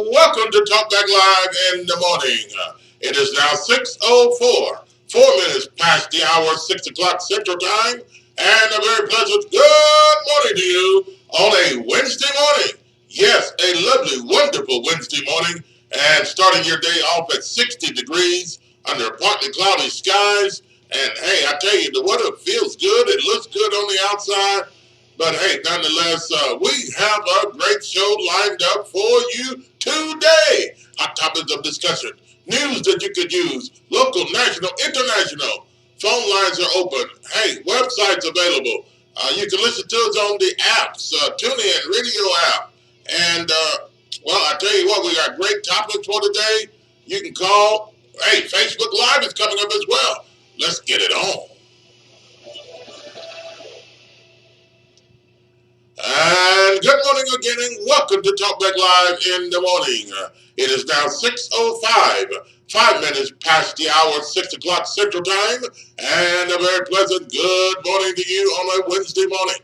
welcome to Talkbacklive in the morning. It is now 6:04, 4 minutes past the hour, 6 o'clock Central Time, and a very pleasant good morning to you on a Wednesday morning. Yes, a lovely, wonderful Wednesday morning, and starting your day off at 60 degrees under partly cloudy skies. And hey, I tell you, the weather feels good. It looks good on the outside. But hey, nonetheless, we have a great show lined up for you today. Hot topics of discussion, news that you could use, local, national, international. Phone lines are open. Hey, websites available. You can listen to us on the apps, TuneIn Radio app. And, well, I tell you what, we got great topics for today. You can call. Hey, Facebook Live is coming up as well. Let's get it on. And good morning again, and welcome to Talkback Live in the morning. It is now 6:05, 5 minutes past the hour, 6 o'clock Central Time, and a very pleasant good morning to you on a Wednesday morning.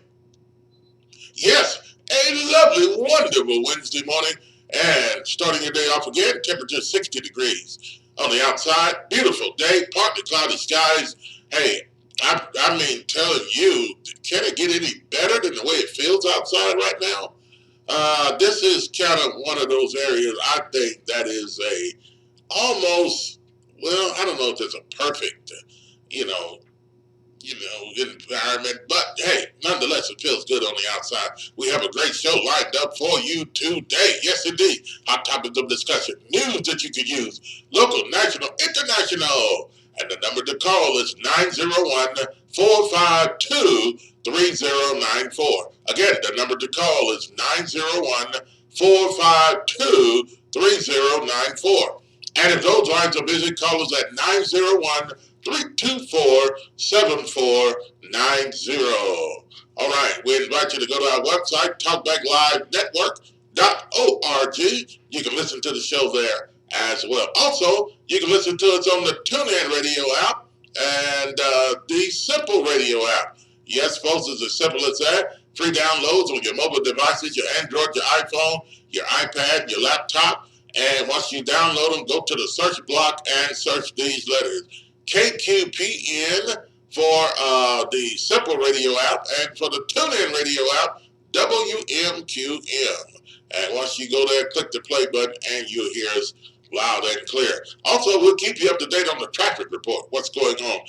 Yes, a lovely, wonderful Wednesday morning, and starting your day off again, temperature 60 degrees. On the outside, beautiful day, partly cloudy skies. Hey, I mean, telling you, can it get any better than the way it feels outside right now? This is kind of one of those areas I think that is a almost, well, I don't know if it's a perfect, you know, environment. But hey, nonetheless, it feels good on the outside. We have a great show lined up for you today. Yes, indeed. Hot topics of discussion, news that you can use, local, national, international. And the number to call is 901-452-3094. Again, the number to call is 901-452-3094. And if those lines are busy, call us at 901-324-7490. All right, we invite you to go to our website, talkbacklivenetwork.org. You can listen to the show there as well. Also, you can listen to us on the TuneIn Radio app and the Simple Radio app. Yes, folks, it's as simple as that. Free downloads on your mobile devices, your Android, your iPhone, your iPad, your laptop. And once you download them, go to the search block and search these letters. KQPN for the Simple Radio app, and for the TuneIn Radio app, WMQM. And once you go there, click the play button, and you'll hear us loud and clear. Also, we'll keep you up to date on the traffic report, what's going on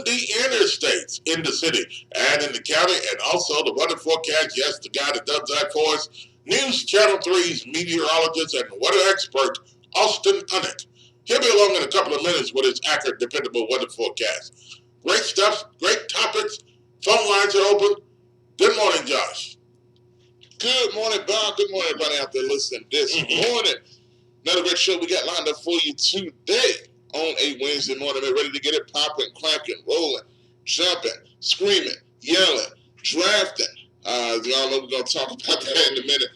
the interstates in the city and in the county, and also the weather forecast. Yes, the guy that does that for us, News Channel 3's meteorologist and weather expert, Austin Hunnick. He'll be along in a couple of minutes with his accurate, dependable weather forecast. Great stuff, great topics. Phone lines are open. Good morning, Josh. Good morning, Bob. Good morning, everybody out there listening this morning. Another great show we got lined up for you today on a Wednesday morning. We're ready to get it popping, cracking, rolling, jumping, screaming, yelling, drafting. Y'all know we're going to talk about that in a minute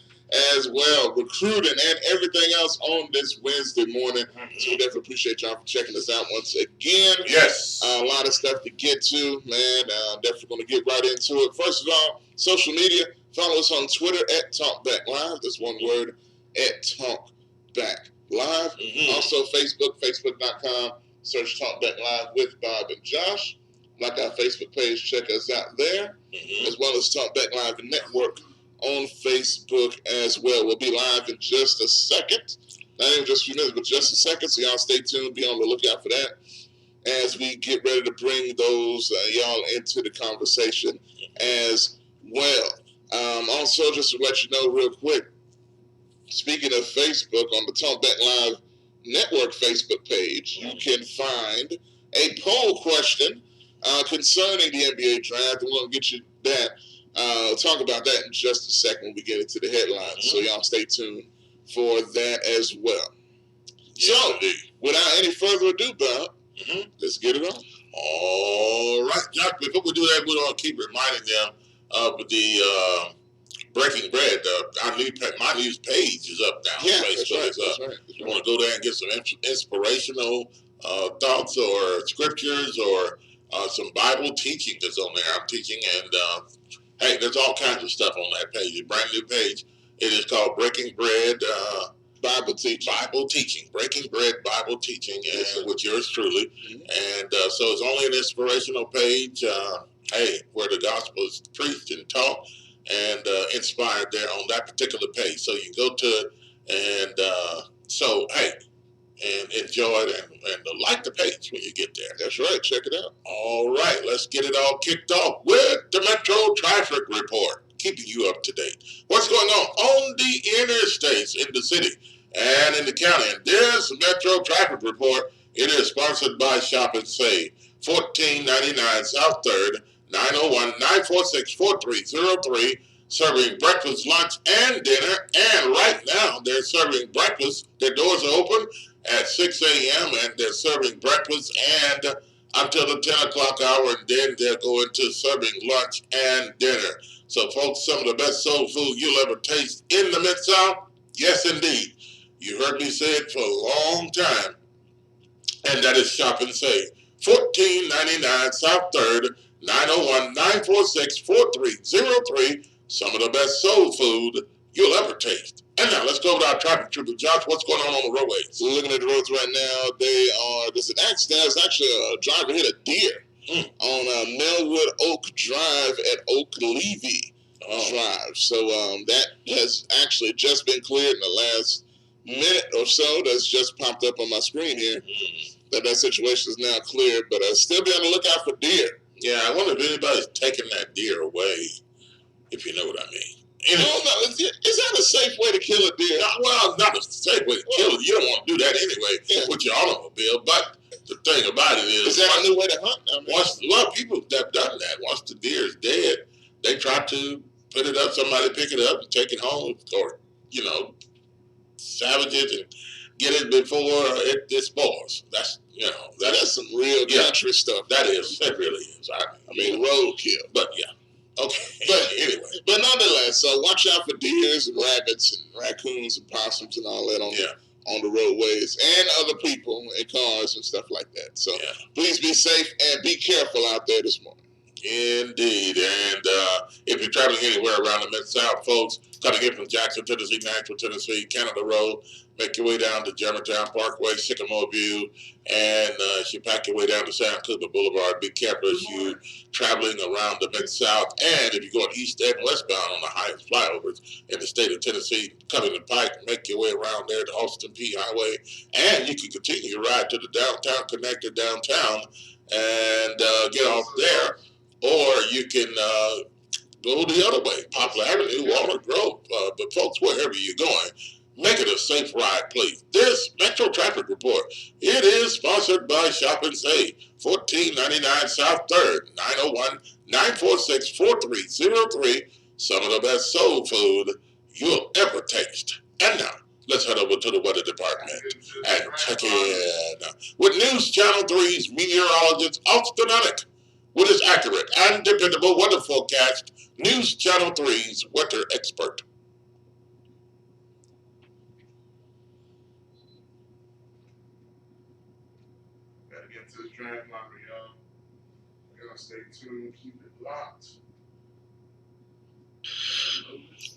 as well. Recruiting and everything else on this Wednesday morning. So we definitely appreciate y'all for checking us out once again. Yes. A lot of stuff to get to, man. Definitely going to get right into it. First of all, social media. Follow us on Twitter at TalkbackLive. That's one word, at TalkbackLive. Also, Facebook, facebook.com. Search TalkbackLive with Bob and Josh. Like our Facebook page, check us out there. As well as Talkback Live Network on Facebook as well. We'll be live in just a second. Not even just a few minutes, but just a second. So y'all stay tuned. Be on the lookout for that as we get ready to bring those y'all into the conversation as well. Also, just to let you know real quick, speaking of Facebook, on the Talkback Live Network Facebook page, you can find a poll question concerning the NBA draft, and we're going to get you that. Talk about that in just a second when we get into the headlines. So y'all stay tuned for that as well. Yeah, so, without any further ado, Bob, let's get it on. All right, Josh, before we do that, we're going to keep reminding them of the Breaking Bread. My news page is up now. Yeah, Facebook that's right. You want to go there and get some inspirational thoughts or scriptures or some Bible teaching that's on there. I'm teaching, and hey, there's all kinds of stuff on that page. A brand new page. It is called Breaking Bread Bible teaching. Bible teaching, breaking bread Bible teaching, and with yours truly. And so it's only an inspirational page, where the gospel is preached and taught and inspired there on that particular page. So you go to it, and and enjoy it and like the page when you get there. That's right. Check it out. All right, let's get it all kicked off with the Metro Traffic Report, keeping you up to date. What's going on the interstates in the city and in the county? And this Metro Traffic Report, it is sponsored by Shop and Save, 1499 South 3rd, 901-946-4303, serving breakfast, lunch, and dinner. And right now, they're serving breakfast. Their doors are open at 6 a.m. and they're serving breakfast and until the 10 o'clock hour, and then they'll go into serving lunch and dinner. So, folks, some of the best soul food you'll ever taste in the Mid-South? Yes, indeed. You heard me say it for a long time, and that is Shop and Save. 1499 South 3rd, 901-946-4303. Some of the best soul food you'll ever taste. And now let's go with our traffic trooper, Josh. What's going on the roadways? So looking at the roads right now, there's an accident. There's actually a driver hit a deer on Melwood Oak Drive at Oak Levy Drive. So that has actually just been cleared in the last minute or so. That's just popped up on my screen here. That situation is now cleared, but still be on the lookout for deer. Yeah, I wonder if anybody's taking that deer away, if you know what I mean. Anyway, is that a safe way to kill a deer? Well, not a safe way to kill it. You don't want to do that anyway with your automobile. But the thing about it is that a new way to hunt? A lot of people have done that. Once the deer is dead, they try to put it up. Somebody pick it up and take it home, or salvage it and get it before it spoils. That's some real country stuff. That is. It really is. I mean, roadkill. But yeah. Okay. But anyway, nonetheless, so watch out for deers and rabbits and raccoons and possums and all that on the roadways, and other people and cars and stuff like that. So please be safe and be careful out there this morning. Indeed. And if you're traveling anywhere around the Mid-South, folks, coming in from Jackson, Tennessee, Nashville, Tennessee, Canada Road, make your way down to Germantown Parkway, Sycamore View, and you pack your way down to San Cooper Boulevard. Be careful as you traveling around the Mid-South. And if you're going east and westbound on the highest flyovers in the state of Tennessee, coming to Pike, make your way around there to Austin P Highway. And you can continue your ride to the downtown connector downtown and get off there. Or you can go the other way, Poplar Avenue, Walnut Grove. But folks, wherever you're going, make it a safe ride, please. This Metro Traffic Report, it is sponsored by Shop and Save, 1499 South 3rd, 901-946-4303. Some of the best soul food you'll ever taste. And now, let's head over to the weather department and check in with News Channel 3's meteorologist, Austin Onick, with his accurate and dependable weather forecast. News Channel 3's weather expert. Gotta get to the draft lottery, y'all. We're gonna stay tuned, keep it locked.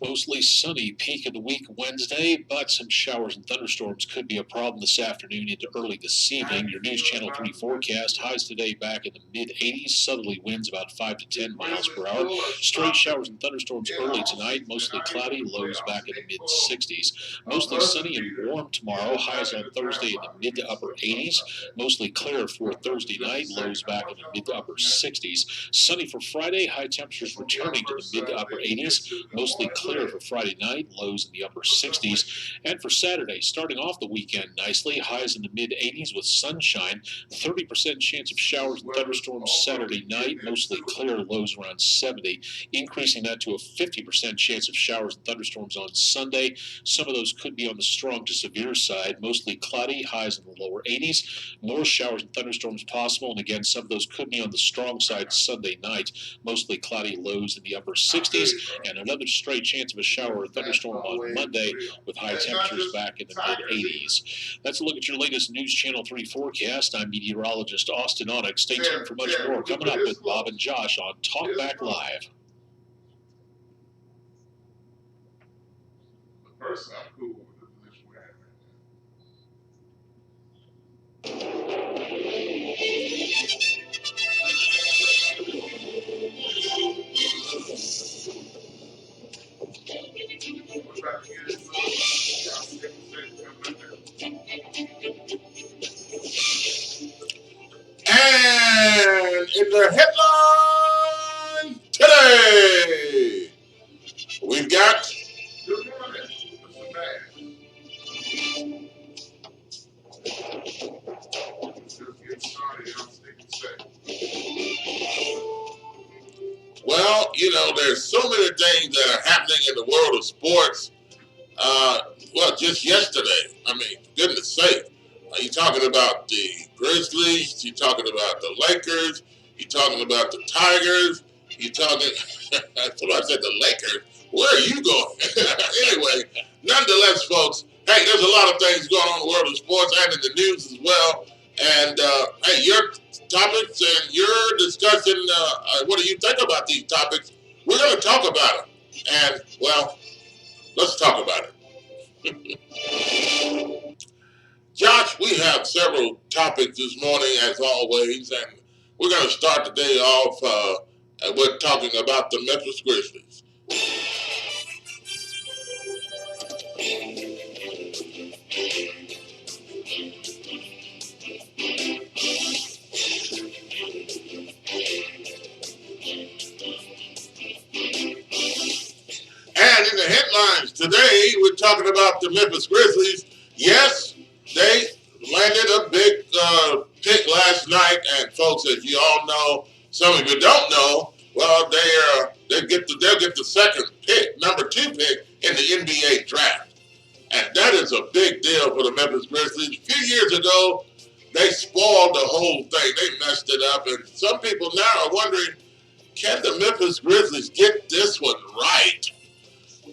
Mostly sunny peak of the week Wednesday, but some showers and thunderstorms could be a problem this afternoon into early this evening. Your News Channel 3 forecast, highs today back in the mid-80s, southerly winds about 5 to 10 miles per hour. Straight showers and thunderstorms early tonight, mostly cloudy, lows back in the mid-60s. Mostly sunny and warm tomorrow, highs on Thursday in the mid to upper 80s. Mostly clear for Thursday night, lows back in the mid to upper 60s. Sunny for Friday, high temperatures returning to the mid to upper 80s. Mostly clear for Friday night, lows in the upper 60s. And for Saturday, starting off the weekend nicely, highs in the mid-80s with sunshine, 30% chance of showers and thunderstorms Saturday night, mostly clear, lows around 70, increasing that to a 50% chance of showers and thunderstorms on Sunday. Some of those could be on the strong to severe side, mostly cloudy, highs in the lower 80s. More showers and thunderstorms possible, and again, some of those could be on the strong side Sunday night, mostly cloudy, lows in the upper 60s, and another straight chance of a shower or thunderstorm on Monday with high temperatures back in the mid-80s. That's a look at your latest News Channel 3 forecast. I'm meteorologist Austin Onick. Stay tuned for much more coming up with Bob and Josh on Talkback Live. Personally, I'm cool with the position we're at right in the headline today, we've got. Good morning, Mr. Man. Let's just get started. I'm sticking say. Well, you know, there's so many things that are happening in the world of sports. Well, just yesterday, I mean, for goodness sake, you're talking about the Grizzlies, you're talking about the Lakers, you're talking about the Tigers, you're talking, somebody said the Lakers. Where are you going? Anyway, nonetheless, folks, hey, there's a lot of things going on in the world of sports and in the news as well. And, hey, your topics and your discussion, what do you think about these topics? We're going to talk about it. And, well, let's talk about it. Josh, we have several topics this morning, as always, and we're going to start the day off with talking about the Memphis Grizzlies. And in the headlines today, we're talking about the Memphis Grizzlies. Yes, they landed a big pick last night, and folks, as you all know, some of you don't know, well, they'll get the second pick, number 2 pick in the NBA draft, and that is a big deal for the Memphis Grizzlies. A few years ago, they spoiled the whole thing. They messed it up, and some people now are wondering, can the Memphis Grizzlies get this one right?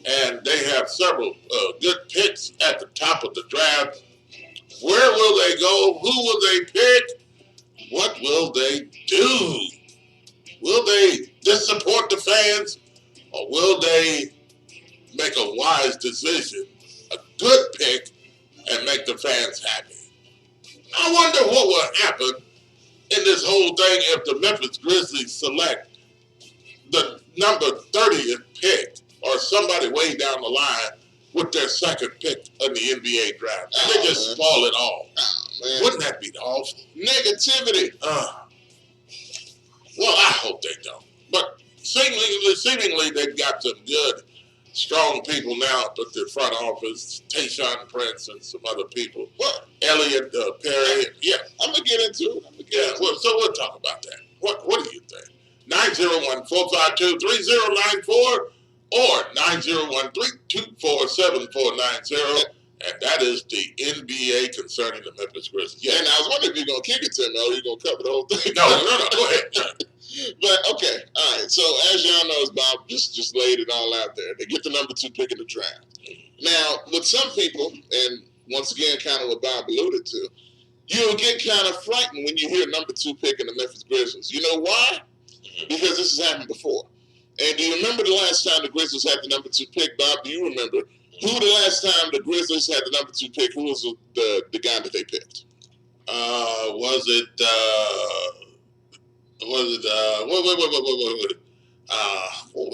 And they have several good picks at the top of the draft. Where will they go? Who will they pick? What will they do? Will they disappoint the fans? Or will they make a wise decision, a good pick, and make the fans happy? I wonder what will happen in this whole thing if the Memphis Grizzlies select the number 30th pick or somebody way down the line with their second pick in the NBA draft. And they just spoil it all. Wouldn't that be awful? Negativity. Well, I hope they don't. But seemingly they've got some good, strong people now at the front office. Tayshaun Prince and some other people. What? Elliot Perry. Yeah, I'm going to get into it. Well, so we'll talk about that. What do you think? 901-452-3094 or 901-324-7490. And that is the NBA concerning the Memphis Grizzlies. Yeah, and I was wondering if you're going to kick it to me or you're going to cover the whole thing. No, go ahead. But, okay, all right. So, as y'all know, Bob just laid it all out there. They get the number 2 pick in the draft. Now, with some people, and once again, kind of what Bob alluded to, you'll get kind of frightened when you hear number 2 pick in the Memphis Grizzlies. You know why? Because this has happened before. And do you remember the last time the Grizzlies had the number 2 pick, Bob? Do you remember? Who the last time the Grizzlies had the number 2 pick? Who was the guy that they picked? What was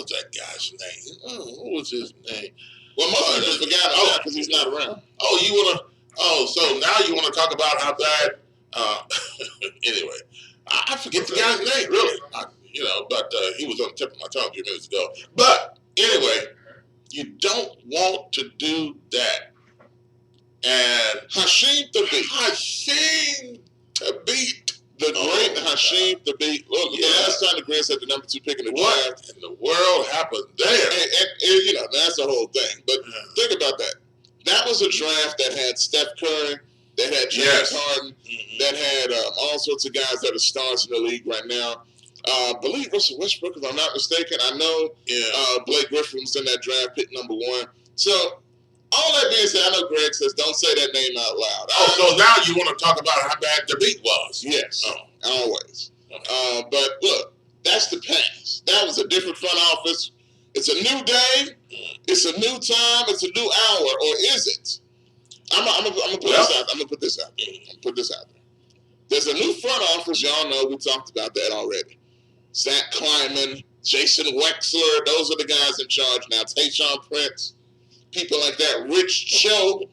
that guy's name? What was his name? Well, most of us forgot about because he's not around. So now you want to talk about how bad, anyway, I forget the guy's name, really. But he was on the tip of my tongue a few minutes ago. But anyway, you don't want to do that. And Hasheem Thabit, the great Hasheem Thabit. Look, the last time the Grizz had the number 2 pick in the draft. What in the world happened there? And that's the whole thing. But think about that. That was a draft that had Steph Curry, that had James Harden, that had all sorts of guys that are stars in the league right now. I believe Russell Westbrook, if I'm not mistaken. I know Blake Griffin was in that draft, pick number 1. So, all that being said, I know Greg says don't say that name out loud. So now you want to talk about how bad the beat was? Yes, always. Okay. But look, that's the past. That was a different front office. It's a new day. It's a new time. It's a new hour. Or is it? I'm gonna put this out there. There's a new front office. Y'all know we talked about that already. Zach Kleiman, Jason Wexler. Those are the guys in charge now. Tayshaun Prince. People like that. Rich Cho.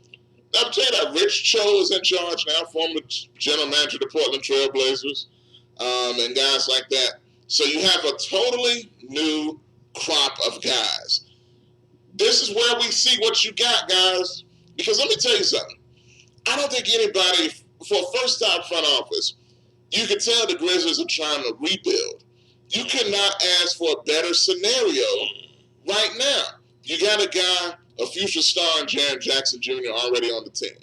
I'll tell you that Rich Cho is in charge now, former general manager of the Portland Trail Blazers. and guys like that. So you have a totally new crop of guys. This is where we see what you got, guys. Because let me tell you something. I don't think anybody, for a first-time front office, you can tell the Grizzlies are trying to rebuild. You could not ask for a better scenario right now. You got a guy, a future star in Jaren Jackson Jr. already on the team.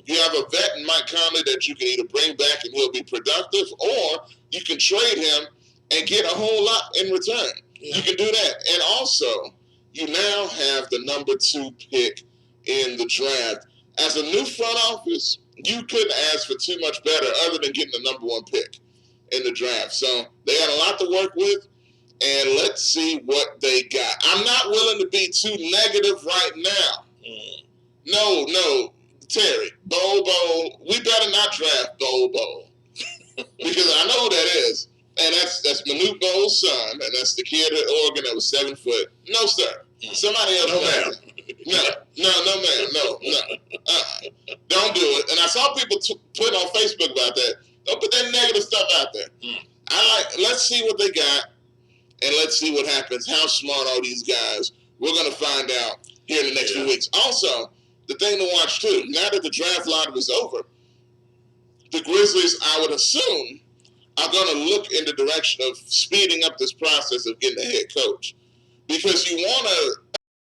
You have a vet in Mike Conley that you can either bring back and he'll be productive, or you can trade him and get a whole lot in return. Yeah. You can do that. And also, you now have the number 2 pick in the draft. As a new front office, you couldn't ask for too much better other than getting the number 1 pick in the draft. So they got a lot to work with, and let's see what they got. I'm not willing to be too negative right now. No, Terry, Bobo, we better not draft Bobo. Because I know who that is. And that's Manute Bowles' son, and that's the kid at Oregon that was 7 foot. No, sir. Somebody else. No, ma'am. No, ma'am. No. Don't do it. And I saw people put on Facebook about that. Don't put that negative stuff out there. Let's see what they got, and let's see what happens. How smart are these guys? We're going to find out here in the next few weeks. Also, the thing to watch, too, now that the draft lottery is over, the Grizzlies, I would assume, are going to look in the direction of speeding up this process of getting a head coach. Because you want to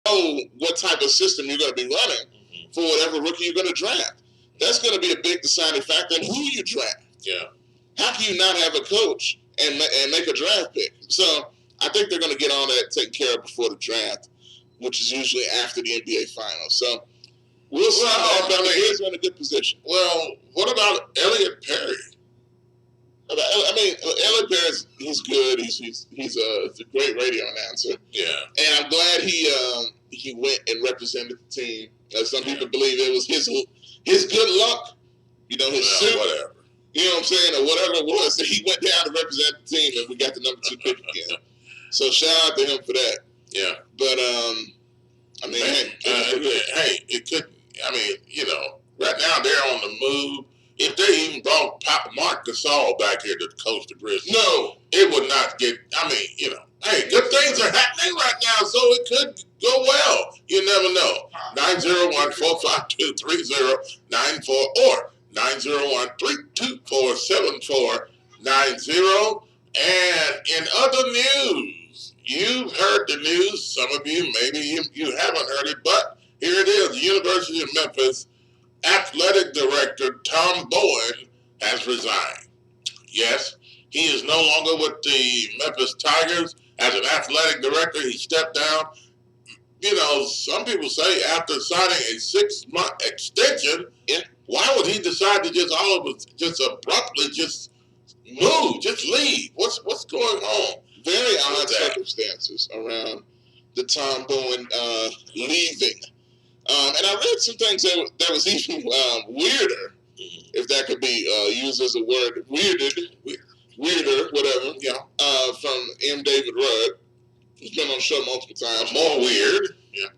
know what type of system you're going to be running for whatever rookie you're going to draft. That's going to be a big deciding factor in who you draft. Yeah. How can you not have a coach and make a draft pick? So I think they're going to get all that taken care of before the draft, which is usually after the NBA Finals. So we'll see. But he's in a good position. Well, what about Elliot Perry? Elliot Perry, he's good. He's a great radio announcer. Yeah. And I'm glad he went and represented the team. Some people believe it was his good luck. His suit. Whatever. You know what I'm saying? Or whatever it was. That he went down to represent the team, and we got the number 2 pick again. So shout out to him for that. Yeah. But, it could, right now they're on the move. If they even brought Mark Gasol back here to coach the Grizzlies, no, it would not get, good things are happening right now, so it could go well. You never know. 901-452-3094 or 901-324-7490. And in other news, you've heard the news. Some of you, maybe you haven't heard it, but here it is. The University of Memphis athletic director Tom Bowen has resigned. Yes, he is no longer with the Memphis Tigers as an athletic director. He stepped down. Some people say after signing a 6-month extension, why would he decide to just abruptly move, just leave? What's going on? Very odd circumstances around the Tom Bowen leaving. And I read some things that was even weirder, if that could be used as a word, weirder, whatever, from M. David Rudd. He's been on the show multiple times. More weird. Yeah.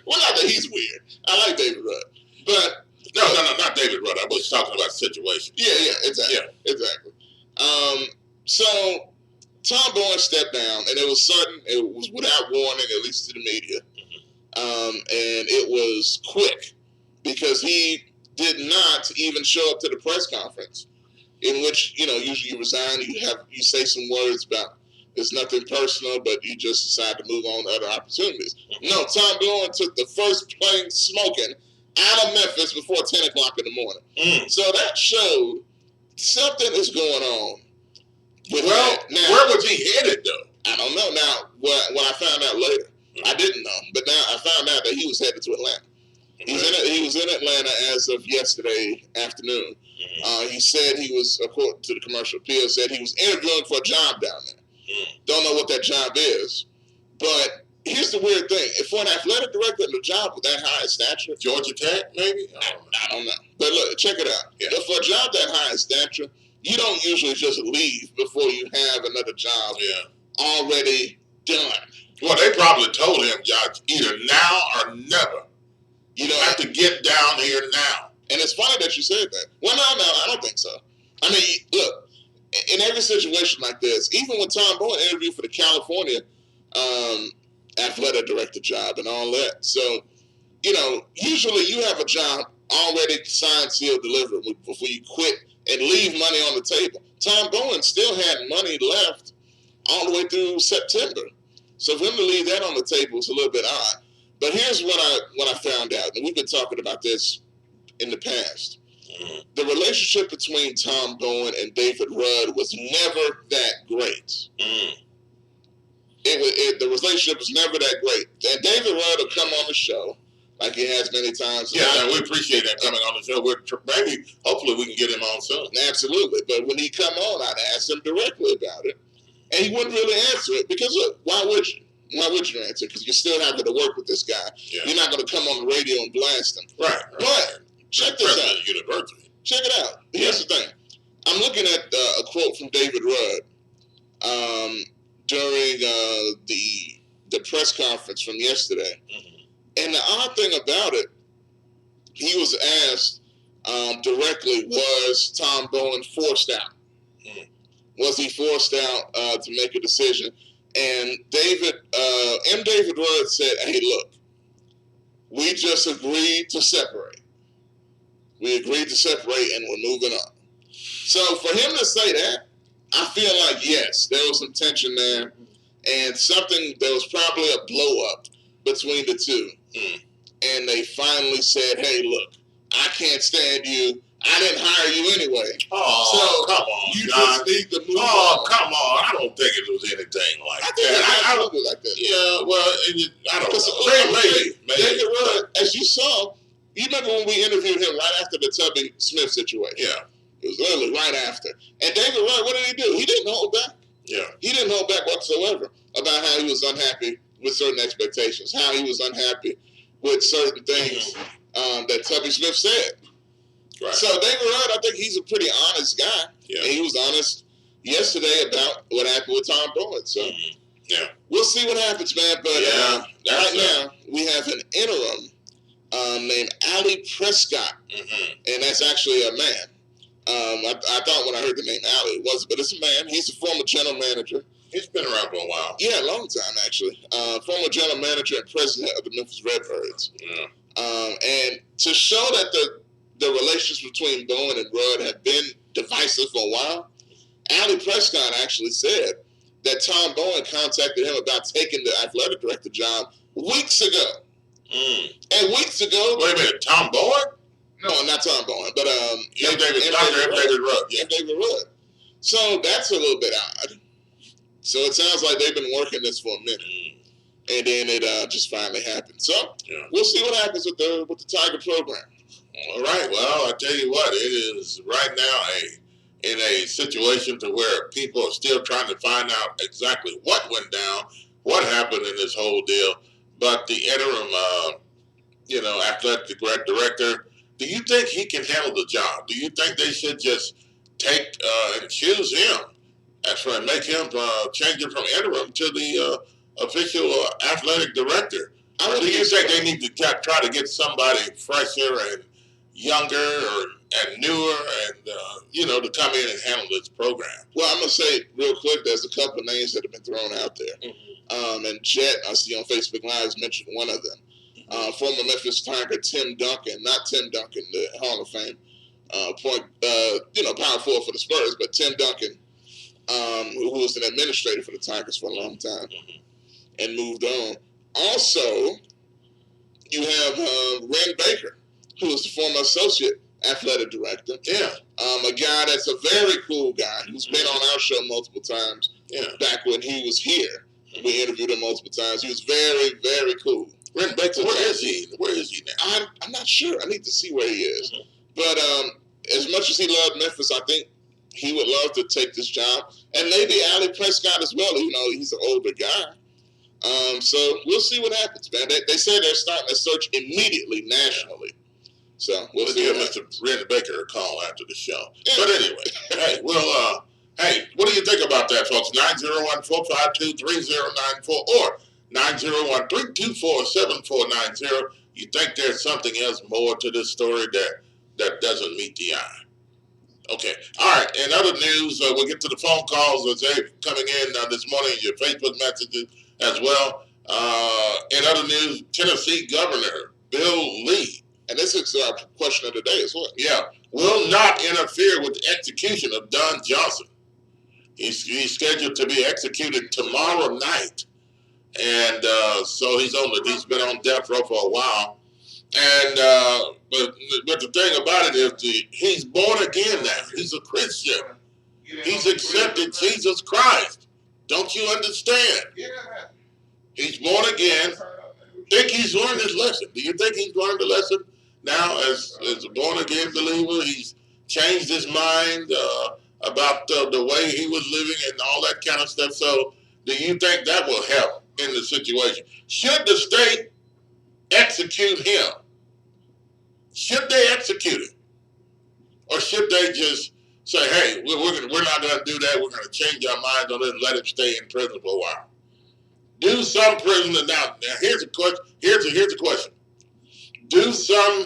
Well, not that he's weird. I like David Rudd. But no, not David Rudd. I was talking about situation. Yeah, exactly. Yeah. Exactly. So Tom Bowen stepped down, and it was sudden. It was without warning, at least to the media. And it was quick because he did not even show up to the press conference, in which usually you resign, you say some words about it's nothing personal, but you just decide to move on to other opportunities. No, Tom Bowen took the first plane smoking out of Memphis before 10 o'clock in the morning. So that showed something is going on. Well, where was he headed though? I don't know. Now, when I found out later. I didn't know, but now I found out that he was headed to Atlanta. Okay. He was in Atlanta as of yesterday afternoon. He said he was, according to the commercial appeal, said he was interviewing for a job down there. Don't know what that job is, but here's the weird thing: if for an athletic director in a job with that high stature, Georgia Tech, maybe, I don't know. But look, check it out. Yeah. If for a job that high in stature, you don't usually just leave before you have another job already done. Well, they probably told him, Josh, either now or never. You have to get down here now. And it's funny that you said that. Well, no, I don't think so. I mean, look, in every situation like this, even when Tom Bowen interviewed for the California athletic director job and all that. So, usually you have a job already signed, sealed, delivered before you quit and leave money on the table. Tom Bowen still had money left all the way through September. So for him to leave that on the table is a little bit odd. But here's what I found out, and we've been talking about this in the past. The relationship between Tom Bowen and David Rudd was never that great. The relationship was never that great. And David Rudd will come on the show like he has many times. Yeah, and we appreciate him coming on the show. Hopefully we can get him on soon. Absolutely. But when he come on, I'd ask him directly about it. And he wouldn't really answer it because, look, why would you? Why would you answer? Because you're still having to work with this guy. Yeah. You're not going to come on the radio and blast him. Right. But check this out. University. Check it out. Here's the thing. I'm looking at a quote from David Rudd during the press conference from yesterday. And the odd thing about it, he was asked directly, was Tom Bowen forced out? Was he forced out to make a decision? And David Rudd said, hey, look, we just agreed to separate. We agreed to separate and we're moving on. So for him to say that, I feel like, yes, there was some tension there and there was probably a blow up between the two. And they finally said, hey, look, I can't stand you. I didn't hire you anyway. Oh, so come on, you John. just need to move on. Oh, come on. I don't think it was anything like that. I don't do like that. Yeah, well, I don't know. Maybe. David Rudd, as you saw, you remember when we interviewed him right after the Tubby Smith situation? Yeah. It was literally right after. And David Rudd, what did he do? He didn't hold back. Yeah. He didn't hold back whatsoever about how he was unhappy with certain expectations, how he was unhappy with certain things that Tubby Smith said. Right. So David Rudd, I think he's a pretty honest guy. Yeah. And he was honest yesterday about what happened with Tom Bowen. So we'll see what happens, man. But right now, we have an interim named Ali Prescott. And that's actually a man. I thought when I heard the name Ali, it wasn't, but it's a man. He's a former general manager. He's been around for a while. Yeah, a long time, actually. Former general manager and president of the Memphis Redbirds. Yeah. And to show that the relations between Bowen and Rudd have been divisive for a while, Ali Prescott actually said that Tom Bowen contacted him about taking the athletic director job weeks ago. And weeks ago... Wait a minute, Tom Bowen? No, not Tom Bowen, but David Rudd. Yeah. David Rudd. So that's a little bit odd. So it sounds like they've been working this for a minute. And then it just finally happened. So we'll see what happens with the Tiger program. All right. Well, I tell you what, it is right now in a situation to where people are still trying to find out exactly what went down, what happened in this whole deal. But the interim, athletic director, do you think he can handle the job? Do you think they should just take and choose him and make him change it from interim to the official athletic director? Or do you think they need to try to get somebody fresher and younger and newer and, to come in and handle this program? Well, I'm going to say real quick, there's a couple of names that have been thrown out there. And Jet, I see on Facebook Live, has mentioned one of them. Former Memphis Tiger Tim Duncan, not Tim Duncan, the Hall of Fame power forward for the Spurs, but Tim Duncan, who was an administrator for the Tigers for a long time and moved on. Also, you have Ren Baker, who is the former associate athletic director. Yeah. A guy that's a very cool guy who's been on our show multiple times. Yeah. Back when he was here. We interviewed him multiple times. He was very, very cool. Ren Baker, where is he? Where is he now? I'm not sure. I need to see where he is. But as much as he loved Memphis, I think he would love to take this job. And maybe Ali Prescott as well, even though he's an older guy. So we'll see what happens, man. They say they're starting a search immediately nationally. So we'll see give Mr. Ren Baker a call after the show. Yeah. But anyway, hey, what do you think about that, folks? 901-452-3094 or 901-324-7490. You think there's something else more to this story that doesn't meet the eye? Okay. All right. In other news, we'll get to the phone calls as they're coming in this morning, your Facebook messages as well. In other news, Tennessee Governor Bill Lee, and this is our question of the day as well. Yeah, will not interfere with the execution of Don Johnson. He's scheduled to be executed tomorrow night, and so he's been on death row for a while. And but the thing about it is he's born again now. He's a Christian. He's accepted Jesus Christ. Don't you understand? He's born again. Think he's learned his lesson? Do you think he's learned the lesson now as a born again believer? He's changed his mind about the way he was living and all that kind of stuff. So do you think that will help in the situation? Should the state execute him? Should they execute him? Or should they just say, hey, we're not going to do that. We're going to change our minds on it and let him stay in prison for a while? Do some prisoners, now here's a question. Here's a question. Do some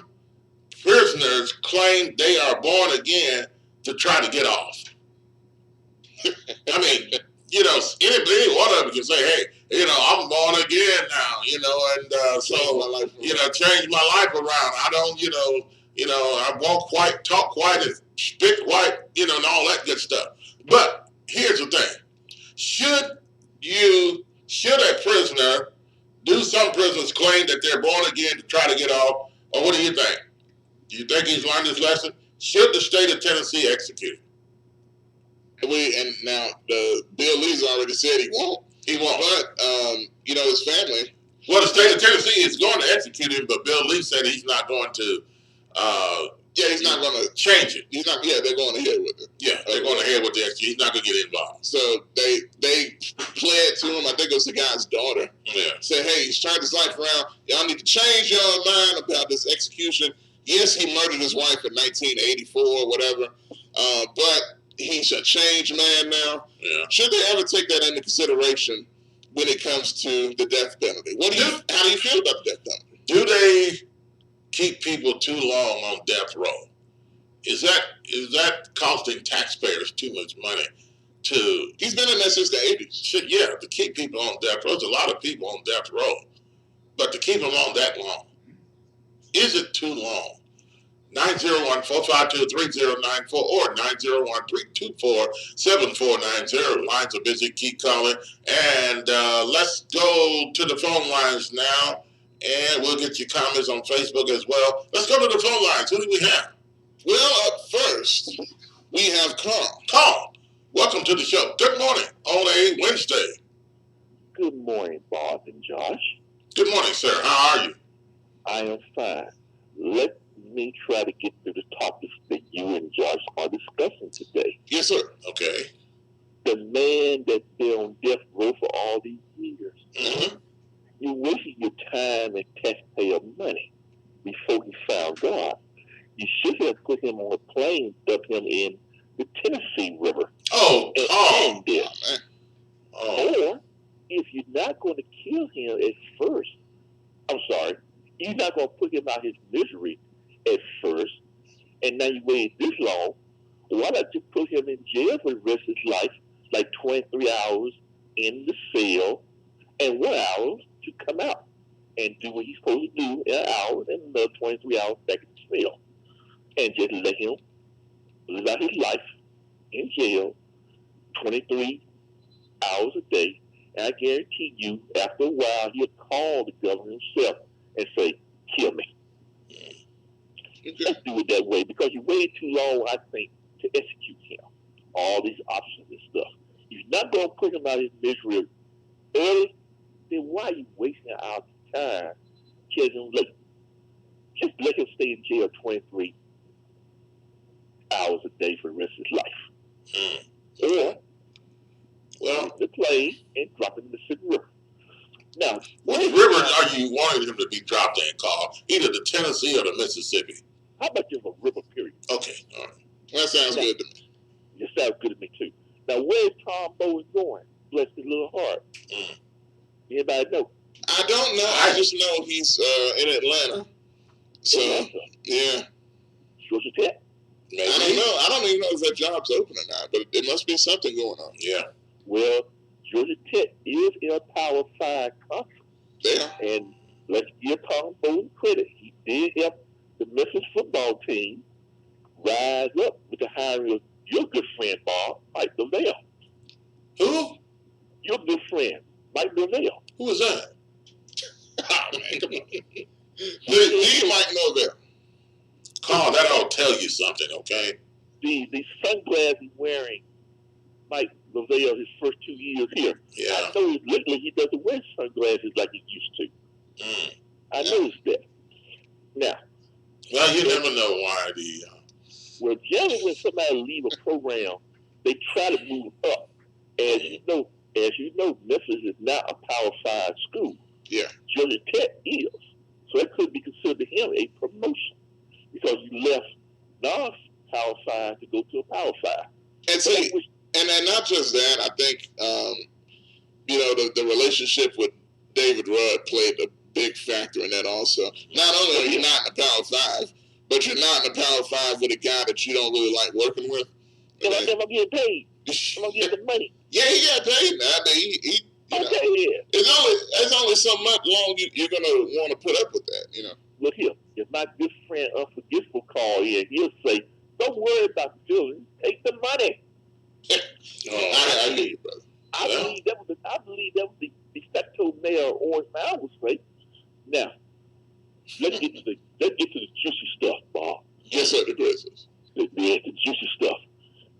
prisoners claim they are born again to try to get off? I mean, any one of them can say, hey, I'm born again now, and so, change my life around. I don't, I won't quite talk quite and spit quite, and all that good stuff. But here's the thing. Should a prisoner, do some prisoners claim that they're born again to try to get off? Or what do you think? Do you think he's learned his lesson? Should the state of Tennessee execute him? And now the Bill Lee's already said he won't. He won't. But his family. Well, the state of Tennessee is going to execute him, but Bill Lee said he's not going to. He's not going to change it. He's not. Yeah, they're going ahead with it. Yeah, they're going ahead with the execution. He's not going to get involved. So they pled to him. I think it was the guy's daughter. Yeah. Said, hey, he's turned his life around. Y'all need to change your mind about this execution. Yes, he murdered his wife in 1984 or whatever, but he's a changed man now. Yeah. Should they ever take that into consideration when it comes to the death penalty? How do you feel about the death penalty? Do they keep people too long on death row? Is that costing taxpayers too much money? He's been in there since the 80s. Yeah, to keep people on death row. There's a lot of people on death row, but to keep them on that long, is it too long? 901-452-3094 or 901-324-7490. Lines are busy. Keep calling. And let's go to the phone lines now. And we'll get your comments on Facebook as well. Let's go to the phone lines. Who do we have? Well, up first, we have Carl. Carl, welcome to the show. Good morning on a Wednesday. Good morning, Bob and Josh. Good morning, sir. How are you? I am fine. Let me try to get through the topics that you and Josh are discussing today. Yes, sir. Okay. The man that's been on death row for all these years. Mm-hmm. You wasted your time and taxpayer money before he found God. You should have put him on a plane, dumped him in the Tennessee River. Oh, Or, if you're not going to kill him at first, you're not going to put him out his misery at first, and now you waited this long, why not just put him in jail for the rest of his life, like 23 hours in the cell, and 1 hour to come out and do what he's supposed to do in an hour, and another 23 hours back in the cell, and just let him live out his life in jail 23 hours a day, and I guarantee you, after a while, he'll call the governor himself and say, kill me. Let's do it that way, because you waited too long, I think, to execute him. All these options and stuff. If you're not going to put him out of his misery early, then why are you wasting our time killing him late? Just let him stay in jail 23 hours a day for the rest of his life. Or, the plane and drop him in the Mississippi River. Now, which river are you wanting him to be dropped in, Carl? Either the Tennessee or the Mississippi? How about just a river, period? Okay, all right. That sounds good to me. It sounds good to me, too. Now, where's Tom Bowles going? Bless his little heart. Anybody know? I don't know. I just know he's in Atlanta. So, yeah. Georgia Tech? Maybe. I don't know. I don't even know if that job's open or not, but it must be something going on. Yeah. Well, Georgia Tech is in a Power 5 conference. Yeah. And let's give Tom Bowden credit. He did help the Memphis football team rise up with the hiring of your good friend, Bob, Mike Lavelle. Who? Your good friend, Mike Lavelle. Who is that? Oh, man, come on. Do Mike Norvell? Carl, that ought to tell you something, okay? The sunglasses wearing Mike Lavelle his first 2 years here. Yeah. I noticed lately he doesn't wear sunglasses like he used to. Mm. I noticed that. Now. Well, you never know why the... Well, generally when somebody leave a program, they try to move up. As you know, Memphis is not a Power 5 school. Yeah. Georgia Tech is. So it could be considered to him a promotion because you left non-Power 5 to go to a Power 5. And see, and not just that, I think, the relationship with David Rudd played a big factor in that also. Not only are you not in the Power 5, but you're not in the Power 5 with a guy that you don't really like working with. I'm getting paid. I'm going to get the money. Yeah, he got paid now. It's only so much long you're going to want to put up with that, Look here. If my good friend Unforgivable call in, he'll say, don't worry about the feelings. Take the money. I hear you, brother. I believe that was the de facto mayor of Orange Mound would say. Now, let's get to the juicy stuff, Bob. Yes, sir, the Grizzlies. The juicy stuff.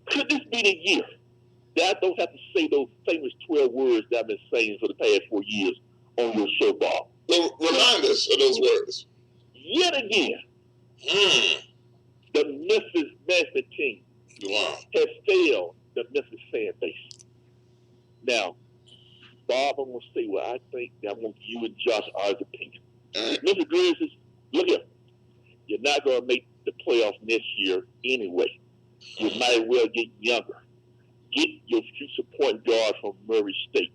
Could this be the year that I don't have to say those famous 12 words that I've been saying for the past 4 years on your show, Bob? Remind us of those words. Yet again, the Memphis management team has failed the Memphis fan base. Now, Bob, I'm going to say what I think. I want you and Josh our opinion. Memphis Grizzlies, look here. You're not going to make the playoffs next year anyway. You might as well get younger. Get your future point guard from Murray State.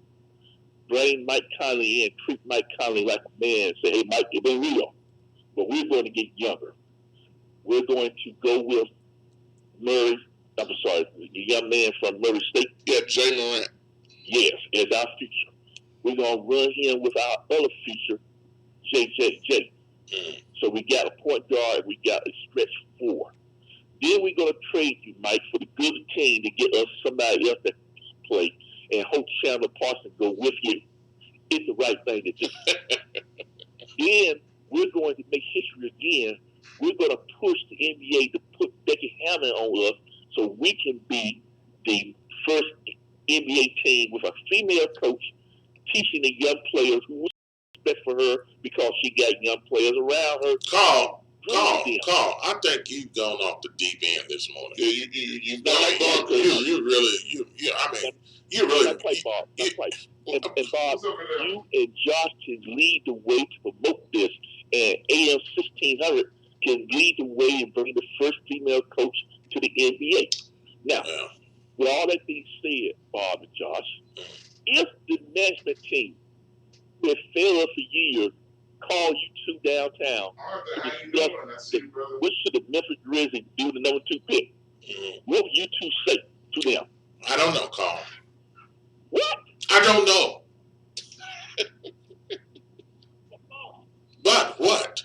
Bring Mike Conley in, treat Mike Conley like a man. Say, hey, Mike, you've been real. But we're going to get younger. We're going to go with the young man from Murray State. Yeah, Jay Morant. Yes, as our future. We're going to run him with our other future, JJJ. So we got a point guard, we got a stretch 4. Then we're going to trade you, Mike, for the good team to get us somebody else that can play and hope Chandler Parsons go with you. It's the right thing to do. Then we're going to make history again. We're going to push the NBA to put Becky Hammond on us so we can be the first NBA team with a female coach teaching the young players who respect for her because she got young players around her. Carl, I think you've gone off the deep end this morning. Yeah, you've gone. You really. Bob. And Bob, you and Josh can lead the way to promote this, and AM 1600 can lead the way and bring the first female coach to the NBA. Now, with all that being said, Bob and Josh, if the management team who has failed us for years call you two downtown to discuss what should the Memphis Grizzlies do the number 2 pick, what would you two say to them? I don't know, Carl. What? I don't know. But what?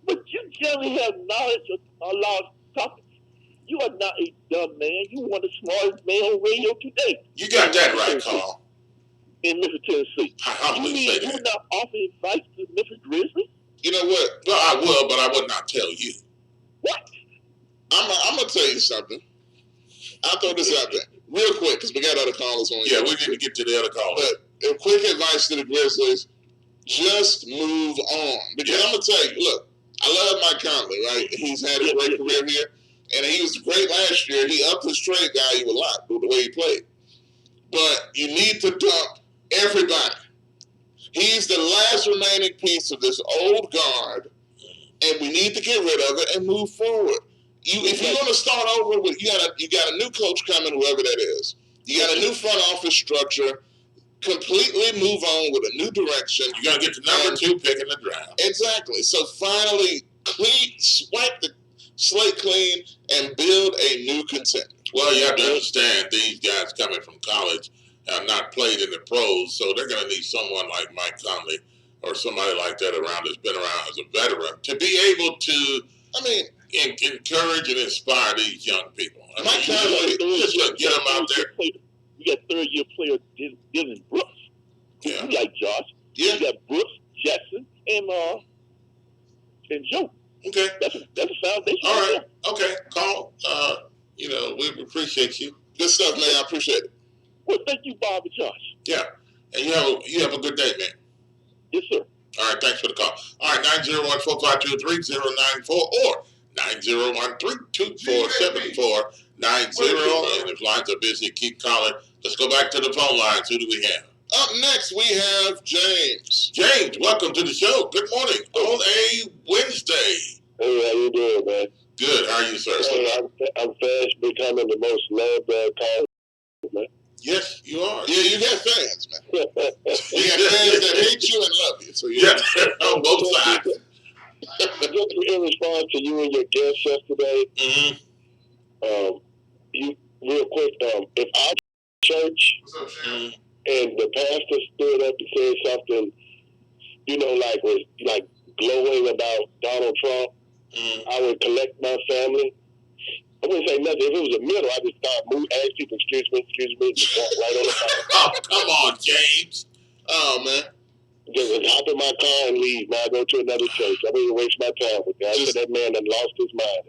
But you generally have knowledge of a lot of topics. You are not a dumb man. You are the smartest man on radio today. You got that right, Carl. In Memphis, Tennessee. I wouldn't say that. You would not offer advice to the Memphis Grizzlies? You know what? Well, I would, but I would not tell you. What? I'm going to tell you something. I'll throw this out there real quick because we got other callers on. Yeah, we need to get to the other callers. But a quick advice to the Grizzlies, just move on. Because I'm going to tell you, look, I love Mike Conley, right? He's had a great career here, and he was great last year. He upped his trade value a lot with the way he played. But you need to dump everybody. He's the last remaining piece of this old guard, and we need to get rid of it and move forward. If you're going to start over with, you got a new coach coming, whoever that is. You got a new front office structure. Completely move on with a new direction. You got to get the number 2 pick in the draft. Exactly. So finally, slate clean, and build a new contender. Well, you have to understand these guys coming from college have not played in the pros, so they're going to need someone like Mike Conley or somebody like that around that's been around as a veteran to be able to, encourage and inspire these young people. Mike Conley, just get them out there. We got third-year player Dylan Brooks. Yeah. You like Josh. Yeah. You got Brooks, Jackson, and Joe. Okay. That's a foundation. All right. Okay. Carl, we appreciate you. Good stuff, man. I appreciate it. Well, thank you, Bob and Josh. Yeah. And you have a good day, man. Yes, sir. All right. Thanks for the call. All right. 901-452-3094 or 901-324-7490. And if lines are busy, keep calling. Let's go back to the phone lines. Who do we have? Up next, we have James. James, welcome to the show. Good morning on a Wednesday. Hey, how you doing, man? Good. How are you, sir? Hey, I'm fast becoming the most loved caller, man. Yes, you are. Yeah, you got fans, man. You got fans that hate you and love you. So yeah, on both sides. Just in response to you and your guest yesterday, you real quick, if our church and the pastor stood up and said something, was glowing about Donald Trump, I would collect my family. I wouldn't say nothing. If it was a middle, I just start ask people, excuse me, just walk right on the phone. Oh, come on, James. Oh, man. Just hop in my car and leave. Now I go to another church. I don't even waste my time with that. I said that man done lost his mind.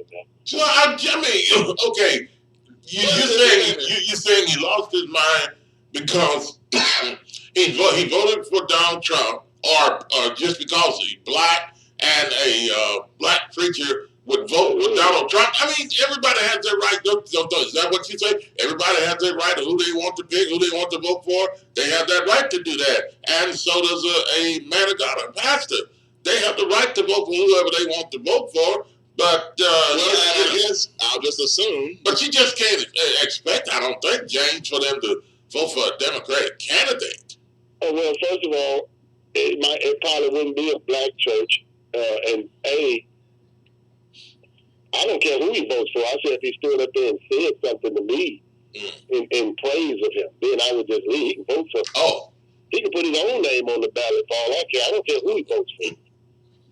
Well, I mean, okay. You saying he lost his mind because he voted for Donald Trump, or just because he's black and a black preacher would vote with Donald Trump? I mean, everybody has their right. Is that what you say? Everybody has their right of who they want to pick, who they want to vote for. They have that right to do that, and so does a man of God, a pastor. They have the right to vote for whoever they want to vote for. But I guess I'll just assume. But you just can't expect, I don't think, James, for them to vote for a Democratic candidate. Oh, well, first of all, it probably wouldn't be a black church, and I don't care who he votes for. I said if he stood up there and said something to me in praise of him, then I would just leave. He can vote for him. Oh. He can put his own name on the ballot for all I care. I don't care who he votes for.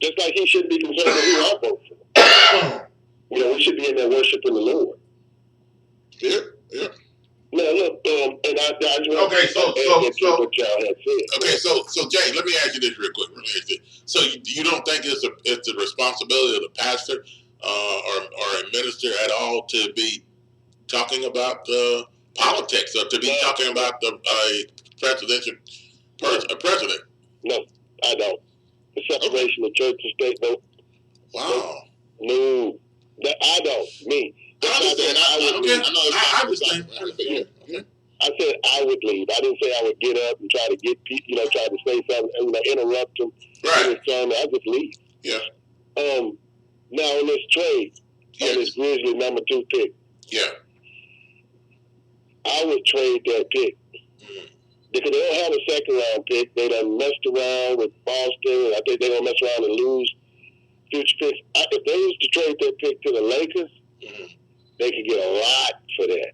Just like he shouldn't be concerned with who I vote for. We should be in there worshiping the Lord. Yeah. Now, look, and I just want okay, to what y'all had said. Okay, so James, let me ask you this real quick. So you don't think it's the responsibility of the pastor or a minister at all to be talking about politics or to be talking about the president? No, I don't. The separation of church and state, no. Wow. No, I don't. Me. I understand. I understand. I said I would leave. I didn't say I would get up and try to get people, try to say something, interrupt them. Right. I just leave. Yeah. Now on this trade, on this Grizzly number 2 pick. Yeah. I would trade that pick. Because they don't have a second round pick. They done messed around with Boston. I think they're going to mess around and lose future picks. If they was to trade that pick to the Lakers, they could get a lot for that.